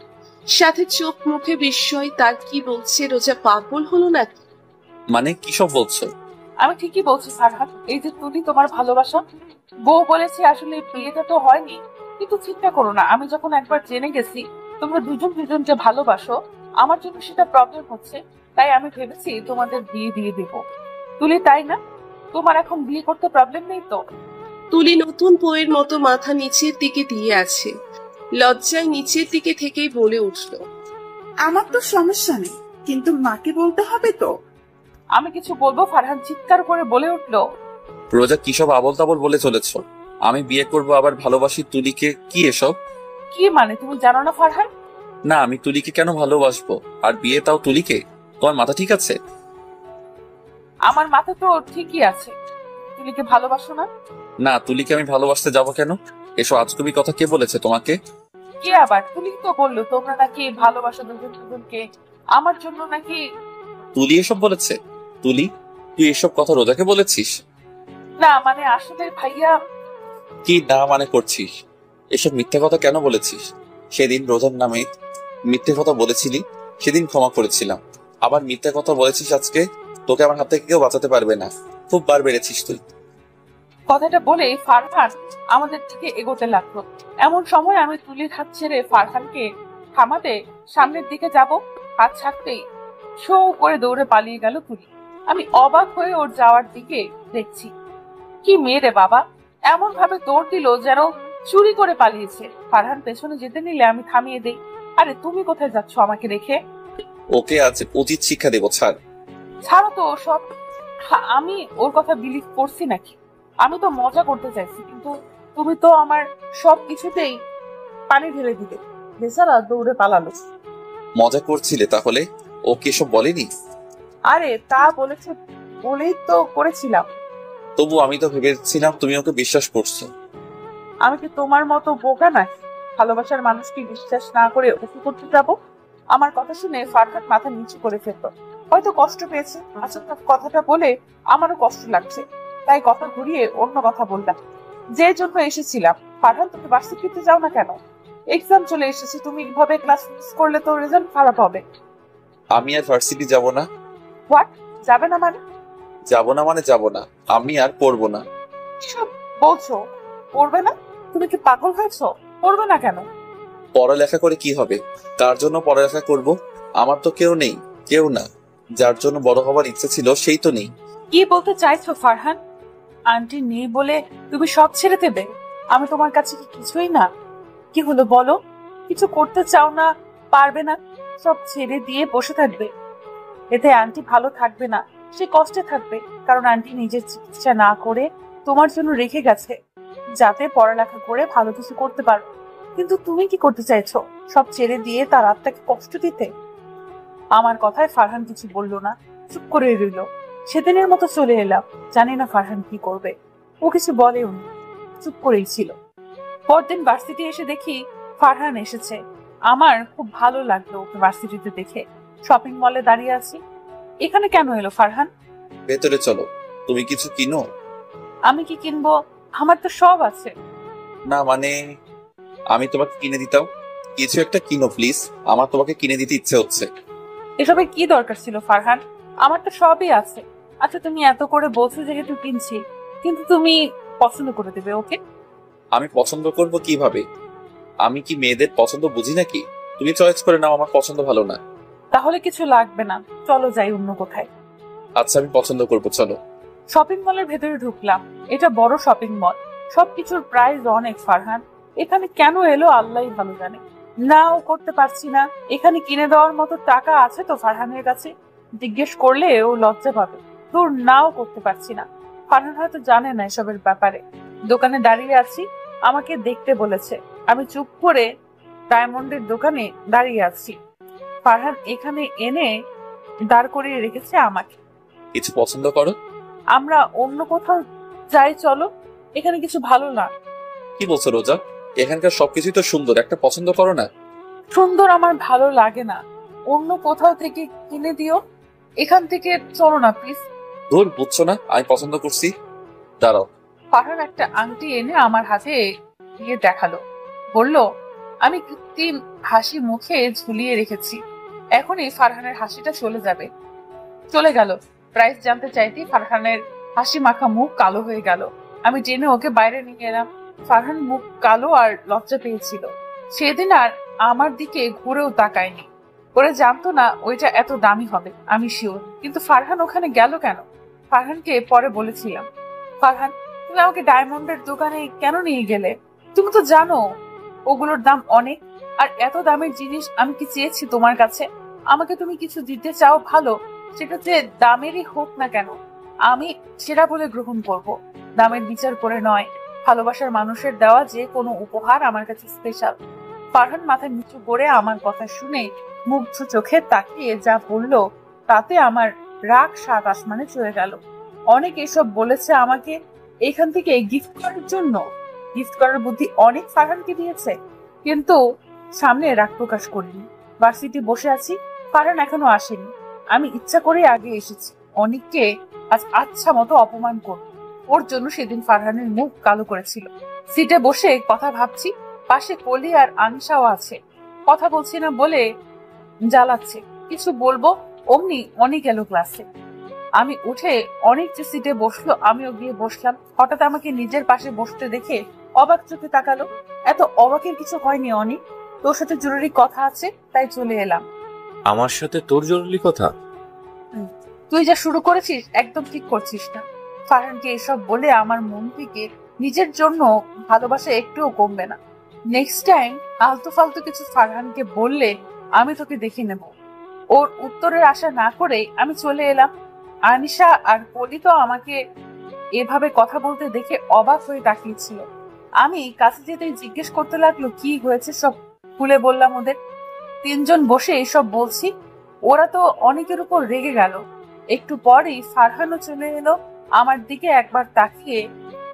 সাথে চোখ মুখে বিস্ময়। তার কি বলছে? রোজা পাগল হলো নাকি? মানে কি সব বলছো? আমি ঠিকই বলছি ফারহান, এই যে তুলি তোমার ভালোবাসা। বউ বলেছে আসলে বিয়েটা তো হয়নি, কিন্তু চিন্তা করো না, আমি যখন একবার জেনে গেছি তোমরা দুজন দুজনকে ভালোবাসো, আমার জন্য সেটা প্রবলেম হচ্ছে, তাই আমি ভেবেছি তোমাদের বিয়ে দিয়ে দেব। তুলি, তাই না? তোমার এখন বিয়ে করতে প্রবলেম নেই তো? তুলি নতুন বইয়ের মতো মাথা নিচের দিকে দিয়ে আছে, লজ্জায় নিচের দিকে থেকেই বলে উঠল, আমার তো সমস্যা নেই, কিন্তু মাকে বলতে হবে তো। আমি কিছু বলবো? ফারহান চিৎকার করে বলে উঠলো। রোজা কি সব আবল তাবল বলে চলেছ? আমি বিয়ে করব আবার ভালোবাসি তুলিকে? কি এসব? কি মানে তুমি জানো না ফারহান? না, আমি তুলিকে কেন ভালোবাসবো, আর বিয়ে তাও তুলিকে? তোমার মাথা ঠিক আছে? আমার মাথা তো ঠিকই আছে। তুলিকে ভালোবাসো না? না, তুলিকে আমি ভালোবাসতে যাব কেন? এসব আজগুবি কথা কে বলেছে তোমাকে? কে আবার? তুলি তো বললো তোমরা নাকি ভালোবাসো দুজন দুজনকে, আমার জন্য নাকি। তুলি এসব বলেছে? তুলি, তুই এসব কথা রোজাকে বলেছিস? না মানে আসলে ভাইয়া। কি না মানে করছিস? এসব মিথ্যা কথা কেন বলেছিস? সেদিন রোজার নামে মিথ্যে কথা বলেছিলি, সেদিন ক্ষমা করেছিলাম। আবার মিথ্যা কথা বলেছিস আজকে? তোকে আমার হাত থেকে কেউ বাঁচাতে পারবে না। খুব বার বেড়েছিস তুই। কথাটা বলে ফারহান আমাদের দিকে এগোতে লাগলো। এমন সময় আমি তুলির হাত ছেড়ে ফারহানকে থামাতে সামনের দিকে যাব, হাত ছাড়তেই শো করে দৌড়ে পালিয়ে গেল তুলি। আমি অবাক হয়ে ওর যাওয়ার দিকে দেখছি। কি মেয়ে রে বাবা, এমন ভাবে দৌড় দিল যেন চুরি করে পালিয়েছে। ফারহান পেছনে যেতে নিলে আমি থামিয়ে দেই। আরে তুমি কোথায় যাচ্ছ আমাকে রেখে? ওকে আজ উচিত শিক্ষা দেবো। ছাড়ো তো সব। আমি ওর কথা বিলিভ করছি নাকি? আমি তো মজা করতে চাইছি, কিন্তু তুমি তো আমার সব কিছুতেই পানি ঢেলে দিলে। বেচারা দৌড়ে পালালো। মজা করছিলে তাহলে? ও কি এসব বলেনি? আরে তা বলেছে বলেই তো করেছিলাম। তবু আমি তো ভেবেছিলাম তুমি ওকে বিশ্বাস করছো। আমি কি তোমার মতো বোকা নাকি ভালোবাসার মানুষকে বিশ্বাস না করে ওকে করতে যাবো? আমার কথা শুনে ফারহান মাথা নিচু করে ফেলল। হয়তো কষ্ট পেয়েছে। আচ্ছা, কথাটা বলে আমারও কষ্ট লাগছে, তাই কথা ঘুরিয়ে অন্য কথা বললাম। যে জন্য এসেছিলাম, ফারহান তুমি ভার্সিটিতে যাও না কেন? এক্সাম চলে এসেছে, তুমি এইভাবে ক্লাস মিস করলে তো রেজাল্ট খারাপ হবে। আমি আর ভার্সিটি যাব না। হোয়াট? যাবে না মানে? যাব না মানে যাব না, আমি আর পড়বো না। সব বলছো পড়বে না? তুমি কি পাগল হয়েছো? পড়বে না কেন? পড়ালেখা করে কি হবে? কার জন্য পড়ালেখা করব? আমার তো কেউ নেই, কেউ না। যার জন্য বড় হবার ইচ্ছে ছিল সেই তো নেই। কি বলতে চাইছো ফারহান? আন্টি নেই বলে তুমি সব ছেড়ে দেবে? আমি তোমার কাছে কি কিছুই না? কি হলো বলো? কিছু করতে চাও না, পারবে না, সব ছেড়ে দিয়ে বসে থাকবে? এতে আন্টি ভালো থাকবে না, সে কষ্টে থাকবে। কারণ আন্টি নিজের চিকিৎসা না করে তোমার জন্য রেখে গেছে, যাতে পড়ালেখা করে ভালো কিছু করতে পারো। কিন্তু তুমি কি করতে চাইছো? সব ছেড়ে দিয়ে তার আত্মাকে কষ্ট দিতে? আমার কথায় ফারহান কিছু বলল না, চুপ করে রইল। সেদিনের মতো চলে এলাম। জানি না ফারহান কি করবে, ও কিছু বলেও নি, চুপ করেই ছিল। পরদিন ভার্সিটি এসে দেখি ফারহান এসেছে। আমার খুব ভালো লাগলো ওকে ভার্সিটিতে দেখে। শপিং মলে দাঁড়িয়ে আছি। এখানে কেন এলো ফারহান? ভেতরে চলো, তুমি কিছু কিনো। আমি কি কিনবো? আমার তো সব আছে। না মানে আমি তোমাকে কিনে দিতাম। কিছু একটা কিনো প্লিজ, আমার তোমাকে কিনে দিতে ইচ্ছে হচ্ছে। এসবের কি দরকার ছিল ফারহান? আমার তো সবই আছে। আচ্ছা, তুমি এত করে বলছো যেহেতু কিনছি, কিন্তু তুমি পছন্দ করে দেবে ওকে? আমি পছন্দ করব কিভাবে? আমি কি মেয়েদের পছন্দ বুঝি নাকি? তুমি চয়েস করে নাও, আমার পছন্দ ভালো না। তাহলে কিছু লাগবে না, চলো যাই অন্য কোথায়। আচ্ছা, আমি পছন্দ করবো, চলো। শপিং মলের ভেতরে ঢুকলাম। এটা বড় শপিং মল, সবকিছুর প্রাইস অনেক। ফারহান এখানে কেন এলো আল্লাহই ভালো জানে। নাও করতে পারছি না। এখানে কিনে দেওয়ার মতো টাকা আছে তো ফারহানের কাছে? জিজ্ঞেস করলে ও লজ্জা পাবে। তোর নাও করতে পারছি না। ফারহান হয়তো জানে না এসবের ব্যাপারে। দোকানে দাঁড়িয়ে আছি, আমাকে দেখতে বলেছে। আমি চুপ করে ডায়মন্ডের দোকানে দাঁড়িয়ে আছি। ফারহান এখানে এনে দাঁড় করিয়ে রেখেছে আমাকে। কিছু পছন্দ করো? আমরা অন্য কোথাও যাই, চলো। এখানে কিছু ভালো না। কি বলছো রোজা? এখানকার সবকিছুই তো সুন্দর, একটা পছন্দ করো না। সুন্দর আমার ভালো লাগে না, অন্য কোথাও থেকে কিনে দিও। এখান থেকে চলো না প্লিজ। ধুর, বুঝছো না আমি পছন্দ করছি। দাঁড়াও। ফারহান একটা আংটি এনে আমার হাতে দিয়ে দেখালো, বলল আমি কৃত্রিম হাসি মুখে ঝুলিয়ে রেখেছি, এখনই ফারহানের হাসিটা চলে যাবে। চলে গেল। প্রাইস জানতে চাইতেই ফারহানের হাসি মাখা মুখ কালো হয়ে গেল। আমি টেনে ওকে বাইরে নিয়ে এলাম। ফারহান মুখ কালো আর লজ্জা পেয়েছিল। সেদিন আর আমার দিকে ঘুরেও তাকায়নি। ওরা জানতো না ওইটা এত দামি হবে, আমি শিওর। কিন্তু ফারহান ওখানে গেল কেন? ফারহানকে পরে বলেছিলাম, ফারহান তুমি আমাকে ডায়মন্ডের দোকানে কেন নিয়ে গেলে? তুমি তো জানো ওগুলোর দাম অনেক, আর এত দামের জিনিস আমি কি চেয়েছি তোমার কাছে? আমাকে তুমি কিছু দিতে চাও ভালো, সেটা যে দামেরই হোক না কেন, আমি সেটা বলে গ্রহণ করব। দামের বিচার করে নয়। ভালোবাসার মানুষের দেওয়া যে কোনো উপহার আমার কাছে স্পেশাল। ফারহান মাথা নিচু করে আমার কথা শুনে মুগ্ধ চোখে তাকিয়ে যা বলল, তাতে আমার রাগ সাত আসমানে চলে গেল। অনেক এসব বলেছে আমাকে এখান থেকে গিফট করার জন্য। গিফট করার বুদ্ধি অনেক ফারহানকে দিয়েছে, কিন্তু সামনে রাগ প্রকাশ করিনি। ভার্সিটি বসে আছি, ফারহান এখনো আসেনি। আমি ইচ্ছা করে আগে এসেছি অনেককে আজ আচ্ছা মতো অপমান করব। ওর জন্য সেদিন ফারহানের মুখ কালো করেছিল। সিটে বসে কথা ভাবছি, পাশে কলি আর আনিশাও আছে। কথা বলছি না বলে জ্বালাচ্ছে। কিছু বলবো অমনি অনেক এলো ক্লাসে। আমি উঠে অনেক যে সিটে বসলো, আমিও গিয়ে বসলাম। হঠাৎ আমাকে নিজের পাশে বসতে দেখে অবাক চোখে তাকালো। এত অবাকের কিছু হয়নি অনেক, তোর সাথে জরুরি কথা আছে তাই চলে এলাম। আমার সাথে তোর জরুরি কথা? তুই যা শুরু করেছিস একদম ঠিক করছিস না। ফারহানকে এসব বলে আমার মন থেকে নিজের জন্য ভালোবাসা একটুও কমবে না। নেক্সট টাইম আলতু ফালতু কিছু ফারহানকে বললে আমি তোকে দেখে নেব। ওর উত্তরের আশা না করে আমি চলে এলাম। আনিশা আর কলি তো আমাকে এভাবে কথা বলতে দেখে অবাক হয়ে তাকিয়েছিল। আমি কাছে যেতেই জিজ্ঞেস করতে লাগলো কি হয়েছে, সব খুলে বললাম ওদের। তিনজন বসে এসব বলছি, ওরা তো অনেকের উপর রেগে গেল। একটু পরেই ফারহানও চলে এলো। আমার দিকে একবার তাকিয়ে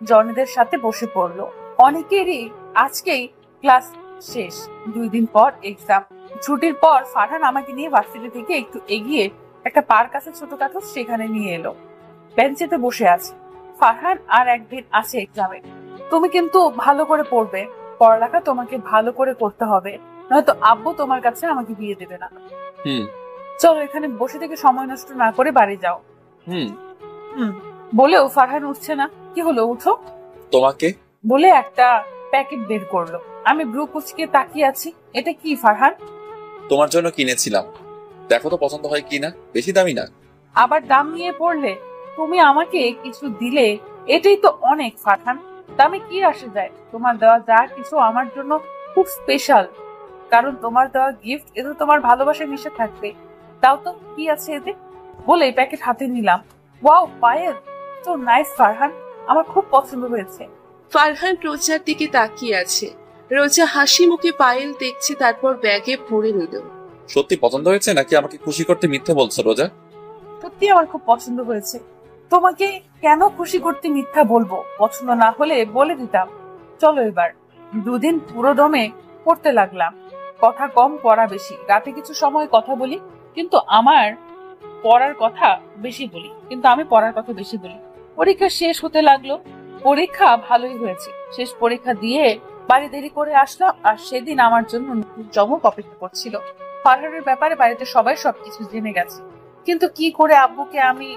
জনেদের সাথে বসে পড়লো। অনেকেরই আজকেই ক্লাস শেষ, 2 দিন পর এক্সাম। ছুটির পর ফারহান আমাকে নিয়ে ভার্সিটি থেকে একটু এগিয়ে একটা পার্ক আছে ছোটখাটো, সেখানে নিয়ে এলো। বেঞ্চেতে বসে আছে। ফারহান আর একদিন আছে এক্সামে, তুমি কিন্তু ভালো করে পড়বে, পড়ালেখা তোমাকে ভালো করে করতে হবে, নয়তো আব্বু তোমার কাছে আমাকে বিয়ে দেবে না। চলো এখানে বসে থেকে সময় নষ্ট না করে বাড়ি যাও। বলেও ফারহান উঠছে না। কি হলো, উঠো। তোমাকে বলে একটা প্যাকেট বের করলো। আমি ব্রু কুচকে তাকিয়ে আছি। এটা কি ফারহান? তোমার জন্য কিনেছিলাম, দেখো তো পছন্দ হয় কিনা। বেশি দামি না। আবার দাম নিয়ে পড়লে? তুমি আমাকে কিছু দিলে, এটাই তো অনেক ফারহান। দামে কি আসে যায়? তোমার দেওয়া যা কিছু আমার জন্য খুব স্পেশাল, কারণ তোমার দেওয়া গিফট, এতে তোমার ভালোবাসা মিশে থাকবে। তাও তো, কি আছে এতে? বলে প্যাকেট হাতে নিলাম। ওয়াও পায়েল, তো নাইস ফারহান, আমার খুব পছন্দ হয়েছে। ফারহান রোজার দিকে তাকিয়ে আছে। রোজা হাসি মুখে পায়েল দেখছে, তারপর ব্যাগে ভরে নিল। সত্যি পছন্দ হয়েছে নাকি আমাকে খুশি করতে মিথ্যে বলছো রোজা? সত্যি আমার খুব পছন্দ হয়েছে। তোমাকে কেন খুশি করতে মিথ্যা বলবো? পছন্দ না হলে বলে দিতাম। চলো এবার। দুদিন পুরো দমে পড়তে লাগলাম। কথা কম, পড়া বেশি। রাতে কিছু সময় কথা বলি, কিন্তু আমি পড়ার কথা বেশি বলি। পরীক্ষা শেষ হতে লাগলো। পরীক্ষা ভালোই হয়েছে। শেষ পরীক্ষা দিয়ে বাড়ি দেরি করে আসলাম, আর সেদিন আমার জন্য চমক অপেক্ষা করছিল। ফারহানের ব্যাপারে বাড়িতে সবাই সবকিছু জেনে গেছে, কিন্তু কি করে আব্বুকে আমি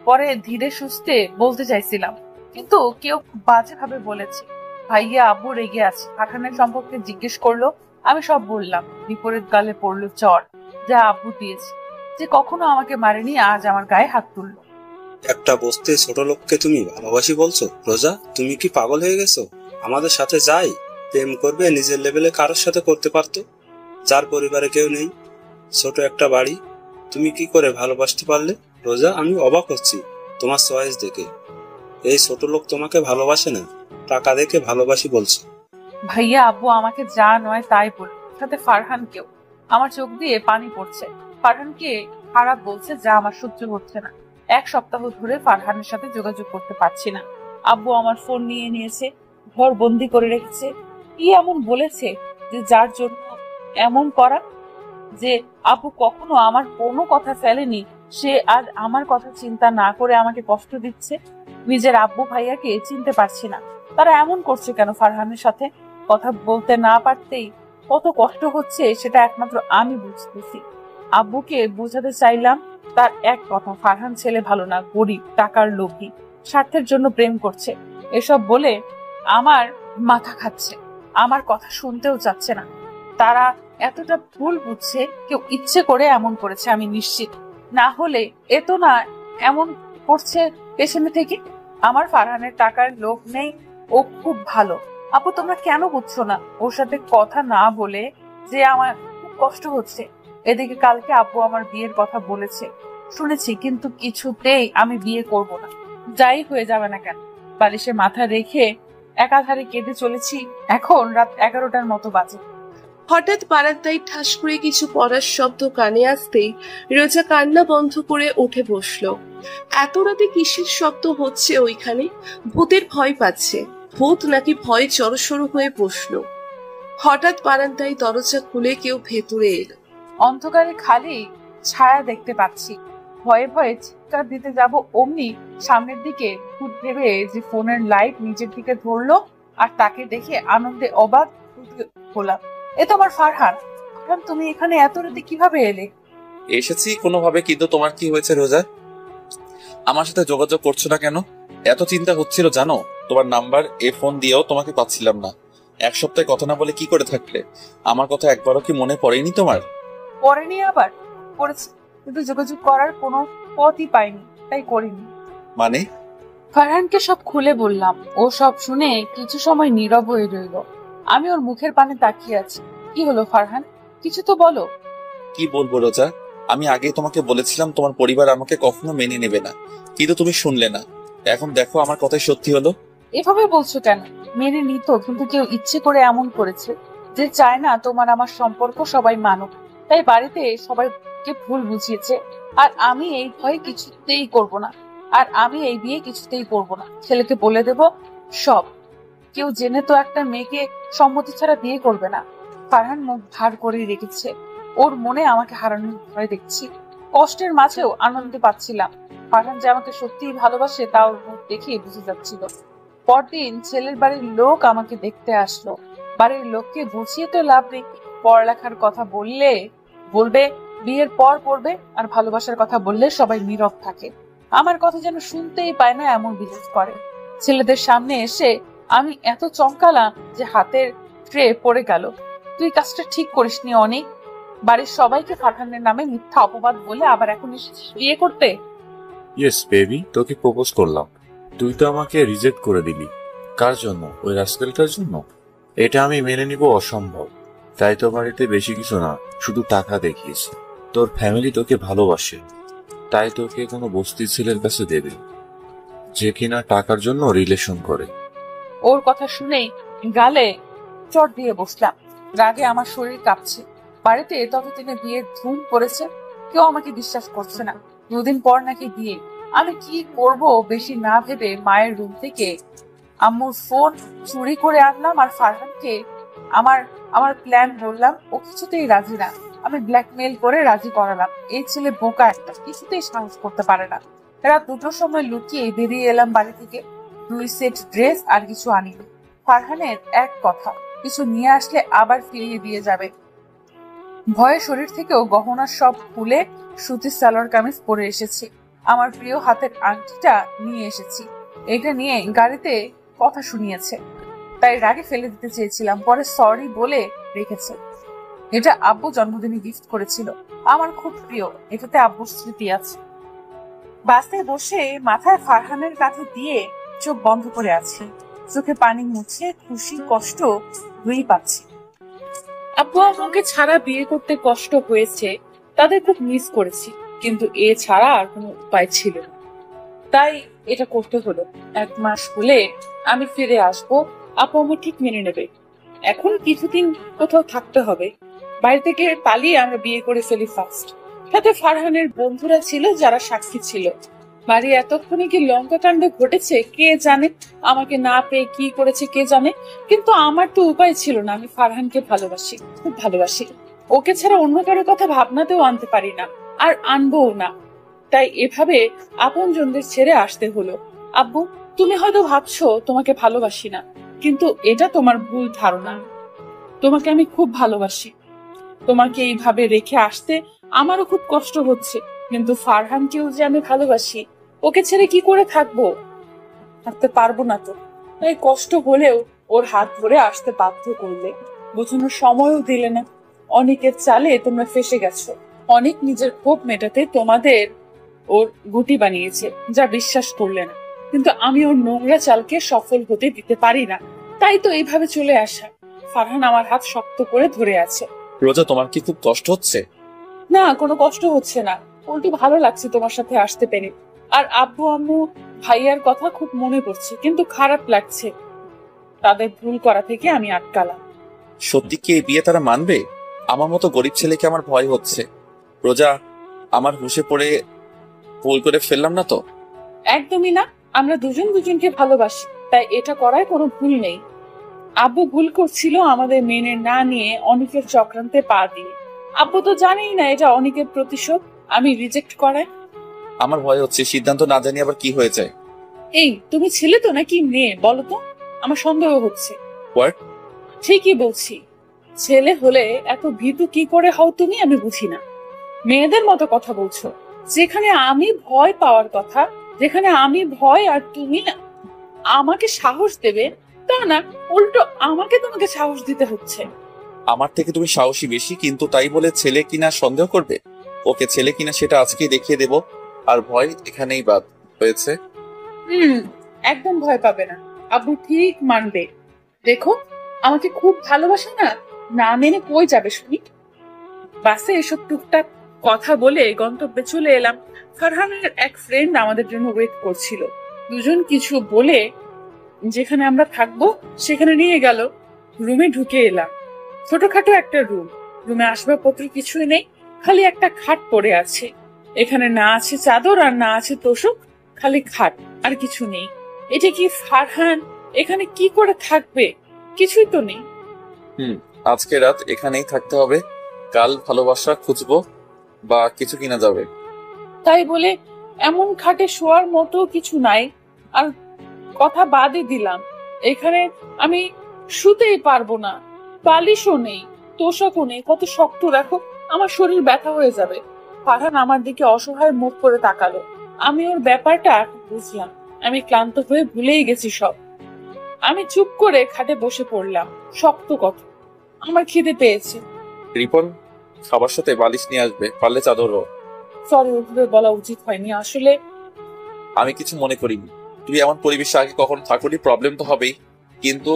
পরে ধীরে সুস্থে বলতে চাইছিলাম, কিন্তু কেউ বাজে ভাবে বলেছে। ভাইয়া আব্বু রেগে আছে। ফারহানের সম্পর্কে জিজ্ঞেস করলো, আমি সব বললাম। বিপরীত গালে পড়লো চর, যা আব্বু দিয়েছে, যে কখনো আমাকে মারেনি, আজ আমার গায়ে হাত তুললো। একটা বস্তে ছোট লোককে তুমি ভালোবাসি বলছো? রোজা, তুমি কি পাগল হয়ে গেছো? আমাদের সাথে যাই প্রেম করবে, নিজের লেভেলে কারোর সাথে করতে পারতো, যার পরিবারে কেউ নেই, ছোট একটা বাড়ি। তুমি কি করে ভালোবাসতে পারলে? রোজা, আমি অবাক হচ্ছি তোমার চয়েস দেখে। এই ছোট লোক তোমাকে ভালোবাসে না, টাকা দেখে ভালোবাসি বলছো। ভাইয়া আব্বু আমাকে যা নয় তাই বলে, সাথে ফারহানকেও। আমার চোখ দিয়ে পানি পড়ছে। ফারহানকে খারাপ বলছে, যা আমার সহ্য হচ্ছে না। 1 সপ্তাহ ধরে ফারহানের সাথে যোগাযোগ করতে পারছি না। আব্বু আমার ফোন নিয়ে নিয়েছে, ঘর বন্দি করে রেখেছে। কি এমন বলেছে যে যার জন্য এমন করা? যে আব্বু কখনো আমার কোনো কথা ফেলেনি, সে আজ আমার কথা চিন্তা না করে আমাকে কষ্ট দিচ্ছে। নিজের আব্বু ভাইয়াকে চিনতে পারছি না, তারা এমন করছে কেন ফারহানের সাথে? কথা বলতে না পারতেই কত কষ্ট হচ্ছে, সেটা একমাত্র আমি বুঝতেছি। আব্বুকে বোঝাতে চাইলাম, তার এক কথা, ফারহান ছেলে ভালো না, গরিব, টাকার লোভী, স্বার্থের জন্য প্রেম করছে। এসব বলে আমার মাথা খাচ্ছে, আমার কথা শুনতেও চাচ্ছে না। তারা এতটা ভুল বুঝছে, কেউ ইচ্ছে করে এমন করেছে আমি নিশ্চিত। না হলে এত না এমন করছে পেছনে থেকে। আমার ফারহানের টাকার লোভ নেই, ও খুব ভালো। আপু তোমরা কেন বুঝছো না? ওর সাথে কথা না বলে যে আমার খুব কষ্ট হচ্ছে। এদিকে কালকে আব্বু আমার বিয়ের কথা বলেছে শুনেছি, কিন্তু কিছুতেই আমি বিয়ে করব না, যাই হয়ে যাবে না কেন। বালিশে মাথা রেখে একাধারে কেঁদে চলেছি। এখন রাত 11টার মতো বাজে। হঠাৎ বারান্দায় ঠাস করে কিছু পড়ার শব্দ কানে আসতেই রোজা কান্না বন্ধ করে উঠে বসলো। এত রাতে কিসের শব্দ হচ্ছে ওইখানে? ভূতের ভয় পাচ্ছে। ভূত নাকি ভয়ে জড়সড় হয়ে বসলো। হঠাৎ বারান্দায় দরজা খুলে কেউ ভেতরে এলো। অন্ধকারে খালি ছায়া দেখতে পাচ্ছি। ভয়ে ভয়ে চিৎকার দিতে যাব, অমনি সামনের দিকে ভূত ভেবে যে ফোনের লাইট নিজের দিকে ধরলো, আর তাকে দেখে আনন্দে অবাক হলাম। এ তো আমার ফারহান। ফারহান, তুমি এখানে এত রাতে কিভাবে এলে? এসেছি কোনোভাবে, কিন্তু তোমার কি হয়েছে রোজা? আমার সাথে যোগাযোগ করছো না কেন? এত চিন্তা হচ্ছিল জানো? তোমার নাম্বার ফোন দিয়েও তোমাকে পাচ্ছিলাম না। 1 সপ্তাহে কথা না বলে কি করে থাকলে? আমার কথা একবারও কি মনে পড়েনি তোমার? পড়েনি, আবার পড়েছি, কিন্তু যোগাযোগ করার কোনো পথই পাইনি, তাই করিনি। মানে? ফারহানকে সব খুলে বললাম। ও সব শুনে কিছু সময় নীরব হয়ে রইল। আমি ওর মুখের পানে তাকিয়ে আছি। কি হলো ফারহান, কিছু তো বলো। কি বলবো রোজা, আমি আগে তোমাকে বলেছিলাম তোমার পরিবার আমাকে কখনো মেনে নেবে না, কিন্তু তুমি শুনলে না। এখন দেখো আমার কথাই সত্যি হলো। এভাবে বলছো কেন? মেনে নিত, কিন্তু কেউ ইচ্ছে করে এমন করেছে যে চায় না তোমার আমার সম্পর্ক সবাই মানুক। তাই বাড়িতে সবাইকে ভুল বুঝিয়েছে। আর আমি এই ভয় কিছুতেই করব না, আর আমি এই বিয়ে কিছুতেই করব না। ছেলেকে বলে দেব সব। কেউ জেনে তো একটা মেয়েকে সম্মতি ছাড়া বিয়ে করবে না। ফারহান মুখ ভার করে রেখেছে। ওর মনে আমাকে হারানোর ভয় দেখছি। ও কষ্টের মাঝেও আনন্দ পাচ্ছিলাম। ফারহান যে আমাকে সত্যিই ভালোবাসে তা ওর মুখ দেখেই বুঝে যাচ্ছিল। পরদিন ছেলের বাড়ির লোক আমাকে দেখতে আসলো। বাড়ির লোককে বুঝিয়ে তো লাভ নেই, পড়ালেখার কথা বললে বলবে বিয়ের পর পড়বে, আর ভালোবাসার কথা বললে সবাই নীরব থাকে। আমার কথা যেন শুনতেই পায় না এমন বিহেভ করে। ছেলেদের সামনে এসে আমি এত চমকালাম যে হাতের ট্রে পড়ে গেল। তুই কাজটা ঠিক করিসনি অনেক। বাড়ির সবাইকে ফারহানের নামে মিথ্যা অপবাদ বলে আবার এখন এসেছিস বিয়ে করতে। ইয়েস বেবি, তোকে প্রপোজ করলাম, তুই তো আমাকে রিজেক্ট করে দিলি। কার জন্য? ওই রাস্কেলটার জন্য? এটা আমি মেনে নিব অসম্ভব। তাই তো বাড়িতে বেশি কিছু না, শুধু টাকা দেখিস। তোর ফ্যামিলি তোকে ভালোবাসে, তাই তোকে কোনো বস্তির ছেলের কাছে দেবে যে কিনা টাকার জন্য রিলেশন করে। ওর কথা শুনেই গালে চট দিয়ে বসলাম। রাগে আমার শরীর কাঁপছে। বাড়িতে ততদিনে বিয়ের ধুম পড়েছে, কেউ আমাকে বিশ্বাস করছে না। 2 দিন পর নাকি বিয়ে। আমি কি করব বেশি না ভেবে মায়ের রুম থেকে আম্মুর ফোন চুরি করে আনলাম আর ফারহানকে আমার প্ল্যান বললাম। ও কিছুতেই রাজি না। আমি ব্ল্যাকমেল করে রাজি করালাম। এই ছেলে বোকা একটা, কিছুতেই সাহস করতে পারে না। রাত 2টোর সময় লুকিয়ে বেরিয়ে এলাম বাড়ি থেকে। 2 সেট ড্রেস আর কিছু আনিনি। ফারহানের এক কথা, কিছু নিয়ে আসলে আবার ফিরিয়ে দিয়ে যাবে। ভয়ে শরীর থেকেও গহনা সব খুলে সুতির সালোয়ার কামিজ পরে এসেছি। আমার প্রিয় হাতের আংটিটা নিয়ে এসেছি। এটা নিয়ে গাড়িতে কথা শুনিয়েছে, তাই রাগে ফেলে দিতে চেয়েছিলাম, পরে সরি বলে রেখেছে। এটা আব্বু জন্মদিনে গিফট করেছিল, আমার খুব প্রিয়। এটাতে আব্বুর স্মৃতি আছে। বাসে বসে মাথায় ফারহানের কাঁধে দিয়ে চোখ বন্ধ করে আছি। চোখে পানি মুছে খুশি কষ্ট দুই পাচ্ছি। আব্বু আমাকে ছাড়া বিয়ে করতে কষ্ট হয়েছে, তাদের খুব মিস করেছি, কিন্তু এ ছাড়া আর কোনো উপায় ছিল না, তাই এটা করতে হলো। 1 মাস হলে আমি ফিরে আসবো, আপু আমার ঠিক মেনে নেবে। এখন কিছুদিন কোথাও থাকতে হবে। বাড়ি থেকে পালিয়ে আমরা বিয়ে করে ফেলি ফার্স্ট। সাথে ফারহানের বন্ধুরা ছিল যারা সাক্ষী ছিল। বাড়ি এতক্ষণে কি লঙ্কাকাণ্ড ঘটেছে কে জানে, আমাকে না পেয়ে কি করেছে কে জানে। কিন্তু আমার তো উপায় ছিল না। আমি ফারহানকে ভালোবাসি, খুব ভালোবাসি। ওকে ছাড়া অন্য কারো কথা ভাবনাতেও আনতে পারি না, আর আনবও না। তাই এভাবে আপনজনদের ছেড়ে আসতে হলো। আব্বু, তুমি হয়তো ভাবছো তোমাকে ভালোবাসি না, কিন্তু এটা তোমার ভুল ধারণা। তোমাকে আমি খুব ভালোবাসি। তোমাকে এইভাবে রেখে আসতে আমারও খুব কষ্ট হচ্ছে, কিন্তু ফারহানকেও যে আমি ভালোবাসি, ওকে ছেড়ে কি করে থাকতে পারবো না তো। তাই কষ্ট হলেও ওর হাত ধরে আসতে বাধ্য করলে, বোঝানোর সময়ও দিলে না। অনেকের চালে তোমরা ফেসে গেছো। অনেক নিজের ক্ষোভ মেটাতে তোমাদের ওর গুটি বানিয়েছে, যা বিশ্বাস করলে না। কিন্তু আমি ওর নোংরা চালকে সফল হতে দিতে পারি না, তাই তো এইভাবে চলে আসা। ফারহান আমার হাত শক্ত করে ধরে আছে। রোজা, তোমার কি খুব কষ্ট হচ্ছে? না, কোনো কষ্ট হচ্ছে না, উল্টো ভালো লাগছে তোমার সাথে আসতে পেরে। আর আব্বু আম্মু ভাইয়ার কথা খুব মনে পড়ছে, কিন্তু খারাপ লাগছে। তাদের ভুল করা থেকে আমি আটকালাম। সত্যি কি এই বিয়ে তারা মানবে? আমার মতো গরিব ছেলেকে আমার ভয় হচ্ছে। রোজা, আমার হুঁশে পড়ে ভুল করে ফেললাম না তো? একদমই না, আমরা দুজন দুজনকে ভালোবাসি, তাই এটা করায় কোনো ভুল নেই। আব্বু ভুল করছিল আমাদের মেনে না নিয়ে অনেকের চক্রান্তে পা দিয়ে। আব্বু তো জানেই না এটা অনেকের প্রতিশোধ আমি রিজেক্ট করায়। আমার ভয় হচ্ছে সিদ্ধান্ত না জানি আবার কি হয়ে যায়। এই, তুমি ছেলে তো নাকি মেয়ে বলো তো? আমার সন্দেহ হচ্ছে। হোয়াট? ঠিকই বলছি, ছেলে হলে এত ভীতু কি করে হও তুমি, আমি বুঝি না। মেয়েদের মতো কথা বলছো। যেখানে আমি ভয় পাওয়ার কথা, যেখানে আমি ভয় আর তুমি আমাকে সাহস দেবে, তা না, উল্টো আমাকে তোমাকে সাহস দিতে হচ্ছে। আমার থেকে তুমি সাহসী বেশি, কিন্তু তাই বলে ছেলে কিনা সন্দেহ করবে? ওকে ছেলে কিনা সেটা আজকেই দেখিয়ে দেব। আর ভয় এখানেই বাদ হয়েছে। একদম ভয় পাবে না, আব্বু ঠিক মানবে। দেখো, আমাকে খুব ভালোবাসে না, না মেনে কই যাবে শুনি। বাসে এসব টুকটাক কথা বলে গন্তব্যে চলে এলাম। ফারহানের এক ফ্রেন্ড আমাদের জন্য ওয়েট করছিল। দুজন কিছু বলে যেখানে আমরা থাকবো সেখানে নিয়ে গেল। রুমে ঢুকে এলাম। ছোটখাটো একটা রুম। রুমে আসবাবপত্র কিছুই নেই, খালি একটা খাট পড়ে আছে। এখানে না আছে চাদর আর না আছে তোষক, খালি খাট আর কিছু নেই। এটা কি ফারহান এখানে কি করে থাকবে? কিছুই তো নেই। আজকে রাত এখানেই থাকতে হবে। কাল ভালোবাসা খুঁজবো বা কিছু কিনা যাবে। তাই বলে এমন খাটে শোয়ার মতো কিছু নাই। আর কথা বাদই দিলাম, এখানে আমি শুতেই পারবো না, বালিশও নেই, তোষকও নেই, কত শক্ত দেখো, আমার শরীর ব্যথা হয়ে যাবে। ফারহান আমার দিকে অসহায় মুখ করে তাকালো। আমি ওর ব্যাপারটা এখন বুঝলাম। আমি ক্লান্ত হয়ে ভুলেই গেছি সব। আমি চুপ করে খাটে বসে পড়লাম। শক্ত কথা, আমার খিদে পেয়েছে। রিপন, খাবার সাথে বালিশ নিয়ে আসবে, পারলে চাদরও। সরি, ওভাবে বলা উচিত হয়নি আসলে। আমি কিছু মনে করিনি। তুই এমন পরিবেশে আগে কখনো থাকুনি, প্রবলেম তো হবেই, কিন্তু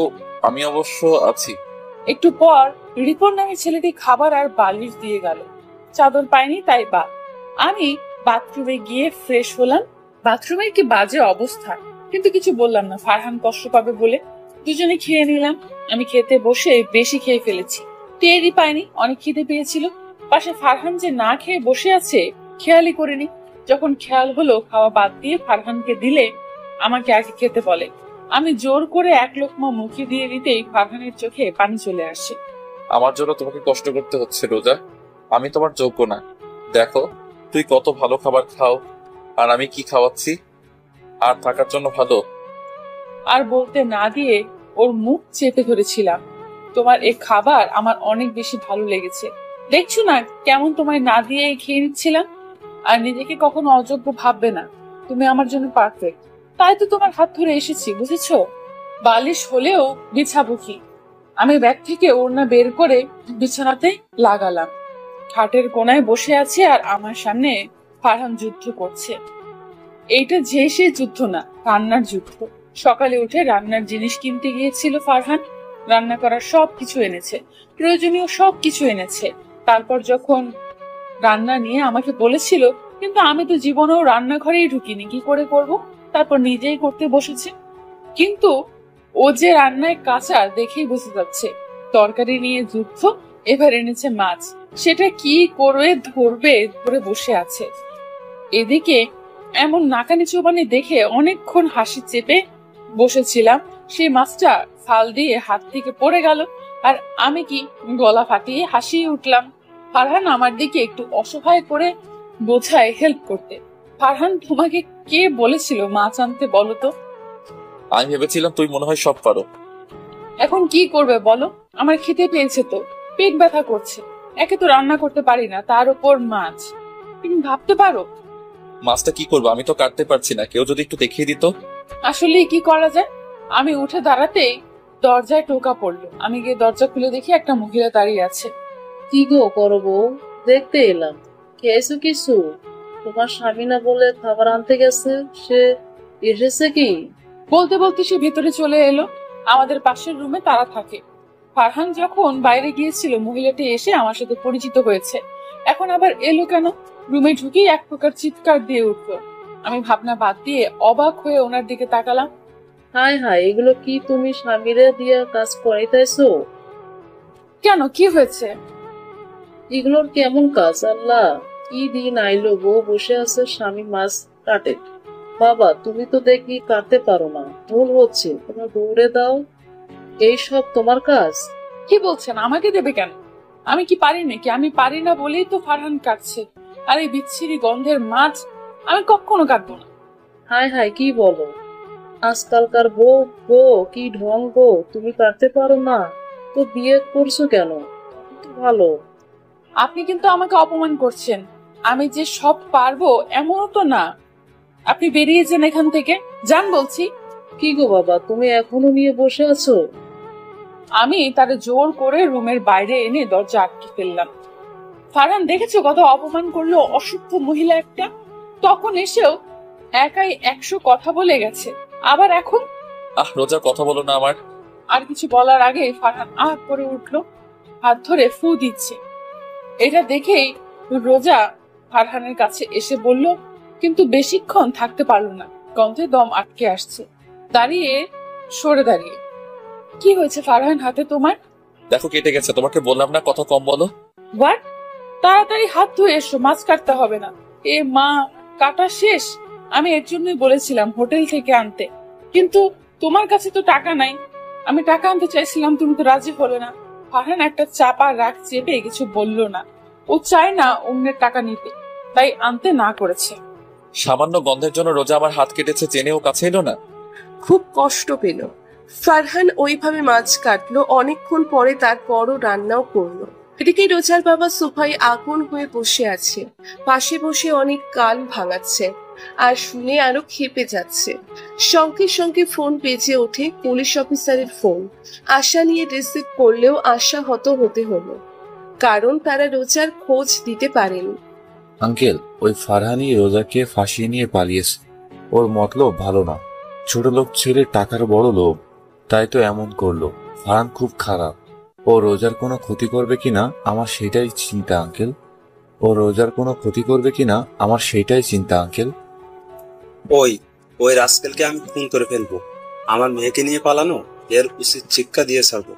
আমি অবশ্য আছি। একটু পর রিপন নামে ছেলেটি খাবার আর বালিশ দিয়ে গেল। চাদর পাইনি তাই আমি বাথরুমে গিয়ে ফ্রেশ হলাম। বাথরুমের কি বাজে অবস্থা, কিন্তু কিছু বললাম না, ফারহান কষ্ট পাবে বলে। দুজনে খেয়ে নিলাম। আমি খেতে বসে বেশি খেয়ে ফেলেছি, টেরই পাইনি অনেক খিদে পেয়েছিল। পাশে ফারহান যে না খেয়ে বসে আছে খেয়ালই করিনি। যখন খেয়াল হলো, খাওয়া বাদ দিয়ে ফারহানকে দিলে আমাকে আগে খেতে বলে। আমি জোর করে এক লোকমা মুখে দিয়ে দিতেই ফারহানের চোখে পানি চলে আসে। আমার জন্য তোমাকে কষ্ট করতে হচ্ছে রোজা, আমি তোমার যোগ্য না। দেখো তুই কত ভালো খাবার খাও, আর আমি কি খাওয়াচ্ছি, আর থাকার জন্য ভালো। আর বলতে না দিয়ে ওর মুখ চেপে ধরেছিলাম। তোমার এই খাবার আমার অনেক বেশি ভালো লেগেছে, দেখছো না কেমন তোমায় না দিয়ে খেয়ে নিচ্ছিলাম। আর নিজেকে কখনো অযোগ্য ভাববে না, তুমি আমার জন্য পারফেক্ট। তাই তো তোমার হাত ধরে এসেছি, বুঝেছো? বালিশ হলেও বিছাবো কি। আমি ব্যাগ থেকে ওড়না বের করে বিছানাতে লাগালাম। খাটের কোনায় বসে আছে আর আমার সামনে ফারহান যুদ্ধ করছে। এইটা যে সে যুদ্ধ না, রান্নার যুদ্ধ। সকালে উঠে রান্নার জিনিস কিনতে গিয়েছিল ফারহান। রান্না করার সব কিছু এনেছে, প্রয়োজনীয় সব কিছু এনেছে। তারপর যখন রান্না নিয়ে আমাকে বলেছিল, কিন্তু আমি তো জীবনেও রান্নাঘরেই ঢুকিনি, কি করে করব? তারপর নিজেই করতে বসেছে। কিন্তু ও যে রান্নায় কাঁচা দেখেই বুঝে যাচ্ছে। তরকারি নিয়ে যুদ্ধ, এবার এনেছে মাছ, সেটা কি করে ধরবে ধরে বসে আছে। এদিকে এমন নাকানি চোবানি দেখে অনেকক্ষণ হাসি চেপে বসেছিলাম। সেই মাছটা ফাল দিয়ে হাত থেকে পড়ে গেল, আর আমি কি গলা ফাটিয়ে হাসিয়ে উঠলাম। ফারহান আমার দিকে একটু অসহায় করে বোঝায় হেল্প করতে। ফারহান, তোমাকে কে বলেছিল মাছ আনতে বলো তো? আমি ভেবেছিলাম তুই মনে হয় সব পারো। এখন কি করবে বলো? আমার খেতে পেয়েছে তো, পেট ব্যথা করছে। একে তো রান্না করতে পারি না, তার উপর মাছ। তুমি ভাবতে পারো মাছটা কি করবো? আমি তো কাটতে পারছি না, কেউ যদি একটু দেখিয়ে দিত। আসলে কি করা যায়? আমি উঠে দাঁড়াতেই দরজায় টোকা পড়লো। আমি গিয়ে দরজা খুলে দেখি একটা মহিলা দাঁড়িয়ে আছে। কি গো করবো, দেখতে এলাম। খেয়েছো কিছু? তোমার স্বামী না বলে খাবার আনতে গেছে, সে এসেছে কি? বলতে বলতে সে ভেতরে চলে এলো। আমাদের পাশের রুমে তারা থাকে। ফারহান যখন বাইরে গিয়েছিল, মহিলাটি এসে আমার সাথে পরিচিত হয়েছে। এখন আবার এলো কেন? রুমে ঢুকেই এক প্রকার চিৎকার দিয়ে উঠলো। আমি ভাবনা বাদ দিয়ে অবাক হয়ে ওনার দিকে তাকালাম। হায় হায়, এগুলো কি তুমি স্বামীরে দিয়া কাজ করাইতেছো? কেন, কি হয়েছে? এগুলোর কেমন কাজ? আল্লাহ, কি দিন আইলো, বউ বসে আছে, স্বামী মাছ কাটে। বাবা, তুমি তো দেখি কাটতে পারো না, ভুল হচ্ছে, তোমার দৌড়ে দাও। এই সব তোমার কাজ? কি বলছেন? আমাকে দেবে কেন? আমি কি পারি নাকি? আমি পারি না বলেই তো ফারহান কাটছে। আর এই বিচ্ছিরি গন্ধের মাছ আমি কখনো কাটবো না। হায় হায়, কি বলো? আজকালকার বউ বউ কি ঢং গো, তুমি কাটতে পারো না তো বিয়ে করছো কেন? তো ভালো। আপনি কিন্তু আমাকে অপমান করছেন। আমি যে সব পারবো এমনও তো না। আপনি বেরিয়ে যান এখান থেকে, যান বলছি। কি গো বাবা, তুমি এখনো নিয়ে বসে আছো? আমি তারে জোর করে রুমের বাইরে এনে দরজা আটকে ফেললাম। ফারহান দেখেছো কত অপমান করলো, অসভ্য মহিলা একটা। তখন এসেও একাই 100 কথা বলে গেছে, আবার এখন। রোজা, কথা বলো না আমার। আর কিছু বলার আগে ফারহান আহ করে উঠলো, হাত ধরে ফু দিচ্ছে। এটা দেখেই রোজা ফারহানের কাছে এসে বলল, কিন্তু বেশিক্ষণ থাকতে পারলো না, গন্ধে দম আটকে আসছে। সরে দাঁড়িয়ে, কি হয়েছে ফারহান হাতে তোমার? দেখো কেটে গেছে, তোমাকে বললাম না কথা কম বলো। হোয়াট? তাড়াতাড়ি হাত ধুয়ে এসো, মাছ কাটতে হবে না। এ মা, কাটা শেষ। আমি এর জন্যই বলেছিলাম হোটেল থেকে আনতে, কিন্তু তোমার কাছে তো টাকা নাই। আমি টাকা আনতে চাইছিলাম, তুমি তো রাজি হলে না। ফারহান একটা চাপা রাগ চেপে কিছু বললো না। ও চায় না অন্যের টাকা নিতে, তাই আনতে না করেছে। সামান্য গন্ধের জন্য রোজা আমার হাত কেটেছে, জেনেও কাছে এলো না। খুব কষ্ট পেল। ফারহান ওইভাবে মাছ কাটলো, অনেকক্ষণ পরে তারপরও রান্নাও করলো। এদিকে রোজার বাবা সোফায় আগুন হয়ে বসে আছে, পাশে বসে অনেক কান ভাঙাচ্ছে আর শুনে আরো ক্ষেপে যাচ্ছে। সঙ্গে সঙ্গে ফোন বেজে ওঠে, পুলিশ অফিসারের ফোন। আশা নিয়ে রিসিভ করলেও আশাহত হতে হলো, কারণ তারা রোজার খোঁজ দিতে পারেনি। আঙ্কেল, ওই ফারহানই রোজাকে ফাঁসিয়ে নিয়ে পালিয়েছে। ওর মতলব ভালো না, ছোট লোক ছেলে, টাকার বড় লোভ, তাই তো এমন করলো। ফারহান খুব খারাপ। ও রোজার কোনো ক্ষতি করবে কিনা আমার সেটাই চিন্তা আঙ্কেল। ও রোজার কোনো ক্ষতি করবে কিনা আমার সেটাই চিন্তা আঙ্কেল। ওই রাস্কেলকে আমি খুন করে ফেলবো। আমার মেয়েকে নিয়ে পালানো, এর উচিত শিক্ষা দিয়ে ছাড়বো।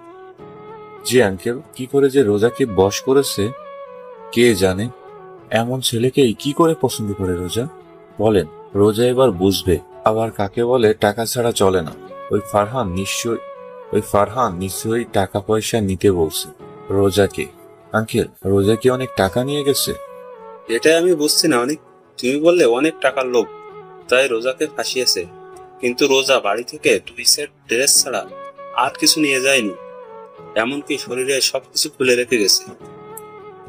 জি আঙ্কেল, কি করে যে রোজাকে বশ করেছে কে জানে। এমন ছেলেকেই কি করে পছন্দ করে রোজা? বলেন, রোজা এবার বুঝবে আবার কাকে বলে টাকা ছাড়া চলে না। ওই ফারহান নিশ্চয়ই টাকা পয়সা নিতে বলছে রোজাকে। আঙ্কেল, রোজা কি অনেক টাকা নিয়ে গেছে? এটাই আমি বুঝছি না অনেক। তুমি বললে অনেক টাকার লোভ, তাই রোজাকে ফাঁসিয়েছে। কিন্তু রোজা বাড়ি থেকে 2 সেট ড্রেস ছাড়া আর কিছু নিয়ে যায়নি, এমনকি শরীরে সবকিছু খুলে রেখে গেছে।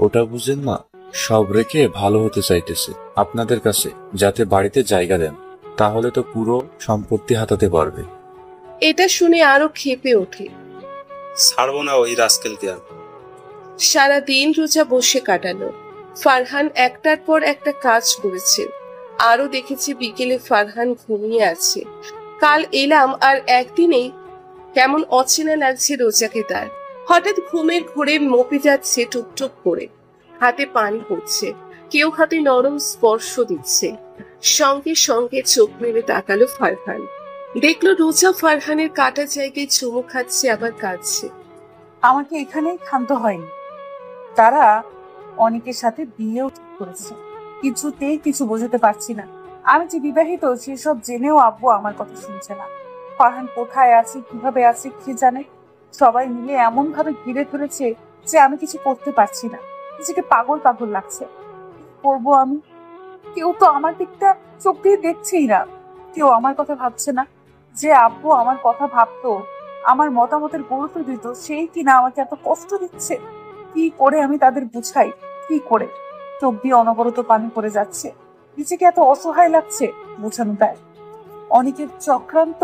ওটা বুঝেন না, সব রেখে ভালো হতে চাইতেছে আপনাদের কাছে, যাতে বাড়িতে জায়গা দেন, তাহলে তো পুরো সম্পত্তি হাতাতে পারবে। এটা শুনে আরো ক্ষেপে ওঠে। ছাড়বো না ওই রাস্কেলকে আমি। সারাদিন রোজা বসে কাটালো। ফারহান একটার পর একটা কাজ করেছে। আরো দেখেছি বিকেলে ফারহান ঘুমিয়ে আছে। কাল এলাম আর একদিনেই কেমন অচেনা লাগছে রোজাকে তার। হঠাৎ ঘুমের ঘোরে মপে যাচ্ছে টুকটুক করে, হাতে পানি পড়ছে, কেউ হাতে নরম স্পর্শ দিচ্ছে। সঙ্গে সঙ্গে চোখ মেলে তাকালো ফারহান, দেখলো রোজা ফারহানের কাটা জায়গায় চুমু খাচ্ছে আবার কাঁদছে। আমাকে এখানেই ক্ষান্ত হয়নি, তারা অনেকের সাথে বিয়েও ঠিক করেছে। কিছুতেই কিছু বোঝাতে পারছি না। আমি যে বিবাহিত সেসব জেনেও আব্বু আমার কথা শুনছে না। ফারহান কোথায় আছে, কিভাবে আছে কি জানে। সবাই মিলে এমন ভাবে ঘিরে ধরেছে যে আমি কিছু করতে পারছি না। নিজেকে পাগল পাগল লাগছে। করবো আমি? কেউ তো আমার দিকটা চোখ দিয়ে দেখছেই না, কেউ আমার কথা ভাবছে না। যে আব্বু আমার কথা ভাবতো, আমার মতামতের গুরুত্ব দিত, সেই কিনা আমাকে এত কষ্ট দিচ্ছে। কি করে আমি তাদের বুঝাই? কি করে? চোখ দিয়ে অনবরত পানি পড়ে যাচ্ছে। নিজেকে এত অসহায় লাগছে, বোঝানো দেয়। অনেকের চক্রান্ত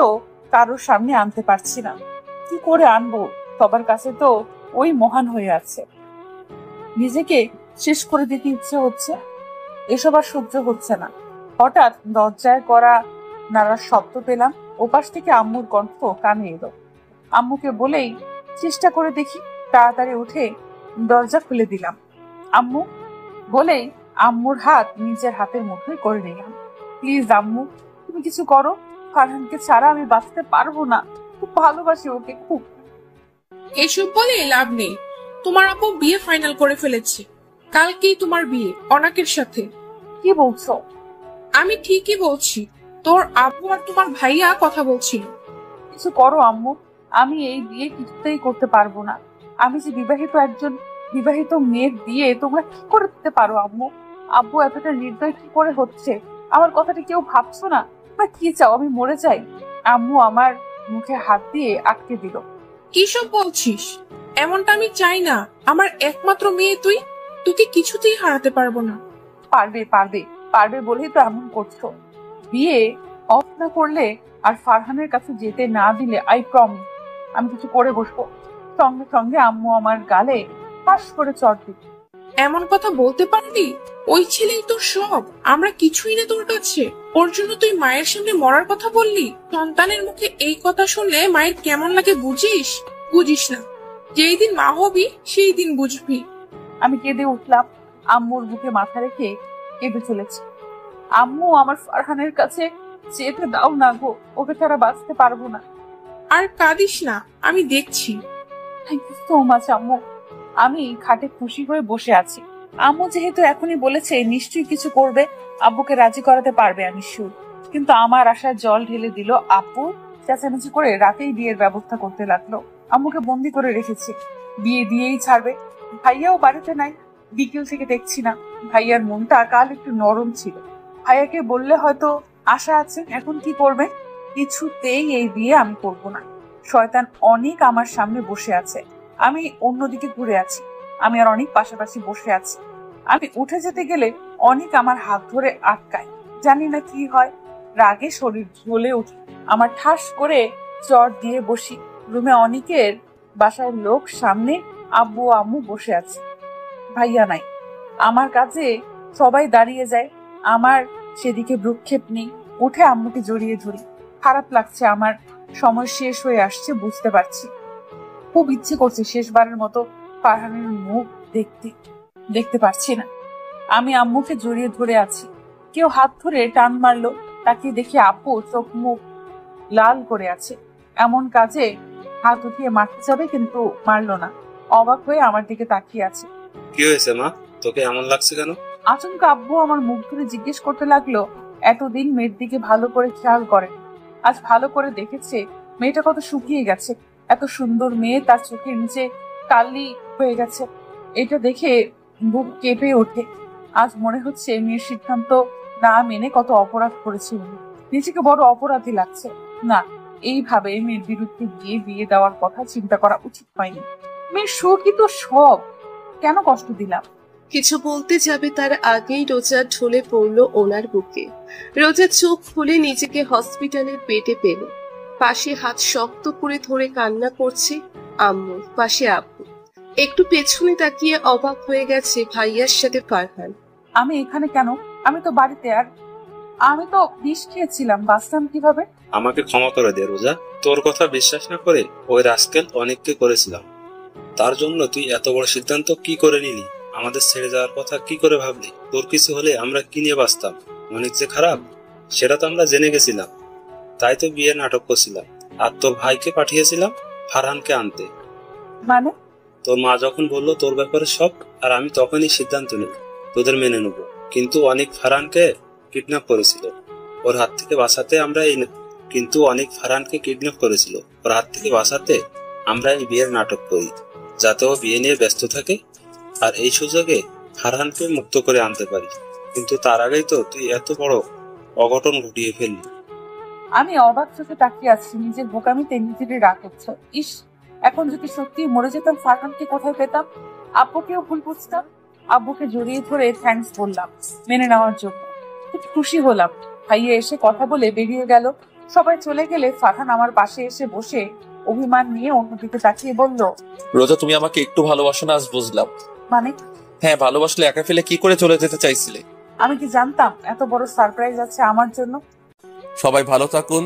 কারোর সামনে আনতে পারছি না। কি করে আনবো? সবার কাছে তো ওই মহান হয়ে আছে। নিজেকে শেষ করে দিতে ইচ্ছে হচ্ছে, এসব আর সহ্য হচ্ছে না। হঠাৎ দরজায় করা নাড়ার শব্দ পেলাম। ওপাশ থেকে আম্মুর কণ্ঠ কানে এলো। আম্মুকে বলেই চেষ্টা করে দেখি, তাড়াতাড়ি উঠে দরজা খুলে দিলাম। আম্মু বলেই আম্মুর হাত নিজের হাতের মুঠোয় করে নিলাম। প্লিজ আম্মু, তুমি কিছু করো। ফারহানকে ছাড়া আমি বাঁচতে পারবো না। খুব ভালোবাসি ওকে, খুব। এসব বলে লাভ নেই। তোমার আপু বিয়ে ফাইনাল করে ফেলেছে। কালকেই তোমার বিয়ে অনাকের সাথে। কি বলছো? আমি ঠিকই বলছি। তোর আপু আর তোমার ভাইয়া কথা বলছিল। কিছু করো আম্মু, আমি এই বিয়ে কিছুতেই করতে পারবো না। আমি যে একজন বিবাহিত মেয়ের বিয়ে তোমরা কি করে দিতে পারো আম্মু? আব্বু এতটা নির্দয় কি করে হচ্ছে? আমার কথাটা কেউ ভাবছো না? বা কি চাও আমি মরে যাই? আম্মু আমার মুখে হাত দিয়ে আটকে দিল। কিসব বলছিস? এমনটা আমি চাই না। আমার একমাত্র মেয়ে তুই, তোকে কিছুতেই হারাতে পারবো না। পারবে পারবে পারবে বলেই তো এমন করছো। বিয়ে অফ না করলে আর ফারহানের কাছে যেতে না দিলে আই প্রমিস আমি কিছু করে বসবো। সঙ্গে সঙ্গে আম্মু আমার গালে ফাঁস করে চড় দিল। এমন কথা বলতে পারলি? ওই ছেলেই তোর সব, আমরা কিছুই না তোর কাছে। ওর জন্য তুই মায়ের সামনে মরার কথা বললি। সন্তানের মুখে এই কথা শুনলে মায়ের কেমন লাগে বুঝিস? বুঝিস না। যেই দিন মা হবি সেই দিন বুঝবি। আমি কেঁদে উঠলাম, আম্মুর বুকে মাথা রেখে কেঁদে চলেছি। আম্মু আমার ফারহানের কাছে যেতে দাও না গো, ওকে ছাড়া বাঁচতে পারবো না। আর কাঁদিস না, আমি দেখছি। থ্যাংক ইউ সো মাচ আম্মু। আমি খাটে খুশি হয়ে বসে আছি। আম্মু যেহেতু এখনই বলেছে নিশ্চয়ই কিছু করবে, আব্বুকে রাজি করাতে পারবে, আমি শিওর। কিন্তু আমার আশায় জল ঢেলে দিল। আব্বু চেঁচামেচি করে রাতেই বিয়ের ব্যবস্থা করতে লাগলো। আম্মুকে বন্দি করে রেখেছে, বিয়ে দিয়েই ছাড়বে। ভাইয়াও বাড়িতে নাই, বিকেল থেকে দেখছি না। ভাইয়ার মনটা কাল একটু নরম ছিল। ভাইয়াকে বললে হয়তো আশা আছে। এখন কি করবে? কিছুতেই এই বিয়ে আমি করব না। শয়তান অনেক আমার সামনে বসে আছে, আমি অন্যদিকে ঘুরে আছি। আমি আর অনেক পাশাপাশি বসে আছি। আমি উঠে যেতে গেলে অনেক আমার হাত ধরে আটকায়। জানি না কি হয়, রাগে শরীর জ্বলে উঠে। আমার ঠাস করে চট দিয়ে বসি। রুমে অনেকের বাসার লোক সামনে, আব্বু আম্মু বসে আছে, ভাইয়া নাই। আমার কাছে সবাই দাঁড়িয়ে যায়, আমার সেদিকে ভ্রুক্ষেপ নেই। উঠে আম্মুকে জড়িয়ে ধরি। খারাপ লাগছে, আমার সময় শেষ হয়ে আসছে, বুঝতে পারছি। খুব ইচ্ছে করছে শেষবারের মতো ফারহানের মুখ দেখতে পারছি না। আমি আম্মুকে জড়িয়ে ধরে আছি। কেউ হাত ধরে টান মারলো, তাকে দেখি আপু চোখ মুখ লাল করে আছে। এমন কাজে হাত উঠিয়ে মারতে যাবে, কিন্তু মারলো না। অবাক হয়ে আমার দিকে তাকিয়ে আছে। কি হয়েছে মা, তোকে এমন লাগছে কেন? আচমকা আব্বু আমার মুখ ধরে জিজ্ঞেস করতে লাগলো। এতদিন মেয়ের দিকে ভালো করে খেয়াল করেন, আজ ভালো করে দেখেছে মেয়েটা কত শুকিয়ে গেছে। এত সুন্দর মেয়ে, তার চোখের নিচে কালি হয়ে গেছে। এটা দেখে বুক কেঁপে ওঠে। আজ মনে হচ্ছে মেয়ের সিদ্ধান্ত না মেনে কত অপরাধ করেছে উনি। নিজেকে বড় অপরাধী লাগছে। না, এইভাবে মেয়ের বিরুদ্ধে গিয়ে বিয়ে দেওয়ার কথা চিন্তা করা উচিত হয়নি। মেয়ের শোকই তো সব, কেন কষ্ট দিলাম? কিছু বলতে যাবে তার আগেই রোজা ঢলে পড়লো ওনার বুকে। রোজা চোখ খুলে নিজেকে হসপিটালের বেডে পেল। পাশে হাত শক্ত করে ধরে কান্না করছে আম্মু, পাশে আব্বু। একটু পেছনে তাকিয়ে অবাক হয়ে গেছে ভাইয়ার সাথে ফারহান। আমি এখানে কেন? আমি তো বাড়িতে। আর আমি তো বিষ খেয়েছিলাম, বাঁচলাম কিভাবে? আমাকে ক্ষমা করে দে রোজা। তোর কথা বিশ্বাস না করে ওই রাস্কেল অনেককে করেছিলাম। তার জন্য তুই এত বড় সিদ্ধান্ত কি করে নিলি? আমাদের ছেড়ে যাওয়ার কথা কি করে ভাবলি? তোর কিছু হলে আমরা কি নিয়ে বাঁচতাম? অনেক যে খারাপ সেটা তো আমরা জেনে গেছিলাম, তাই তো বিয়ে নাটক করছিলাম। আর তোর ভাইকে পাঠিয়েছিলাম ফারহানকে আনতে। মানে? তোর মা যখন বললো তোর ব্যাপারে সব, আর আমি তখনই সিদ্ধান্ত নিই তোদের মেনে নেবো। কিন্তু অনেক ফারহানকে কিডন্যাপ করেছিল, ওর হাত থেকে বাঁচাতে আমরা এই বিয়ের নাটক করি, যাতে ও বিয়ে নিয়ে ব্যস্ত থাকে আর এই সুযোগে ফারহানকে মুক্ত করে আনতে পারি। কিন্তু তার আগেই তো তুই এত বড় অঘটন ঘটিয়ে ফেললি। আমি অবাক চোখে তাকিয়ে আছি। নিজের বোকামিতে নিজেরই রাগ হচ্ছে। ইস, এখন যদি সত্যি মরে যেতাম, ফারহানকে কোথায় পেতাম? আব্বুকেও ভুল বুঝতাম। আব্বুকে জড়িয়ে ধরে থ্যাঙ্কস বললাম মেনে নেওয়ার জন্য। খুব খুশি হলাম। ভাইয়া এসে কথা বলে বেরিয়ে গেল। সবাই চলে গেলে ফারহান আমার পাশে এসে বসে অভিমান নিয়ে অন্যদিকে তাকিয়ে বলল, রোজা, তুমি আমাকে একটু ভালোবাসো না, আজ বুঝলাম। মানে? হ্যাঁ, ভালোবাসলে একা ফেলে কি করে চলে যেতে চাইছিলে? আমি কি জানতাম এত বড় সারপ্রাইজ আছে আমার জন্য? সবাই ভালো থাকুন।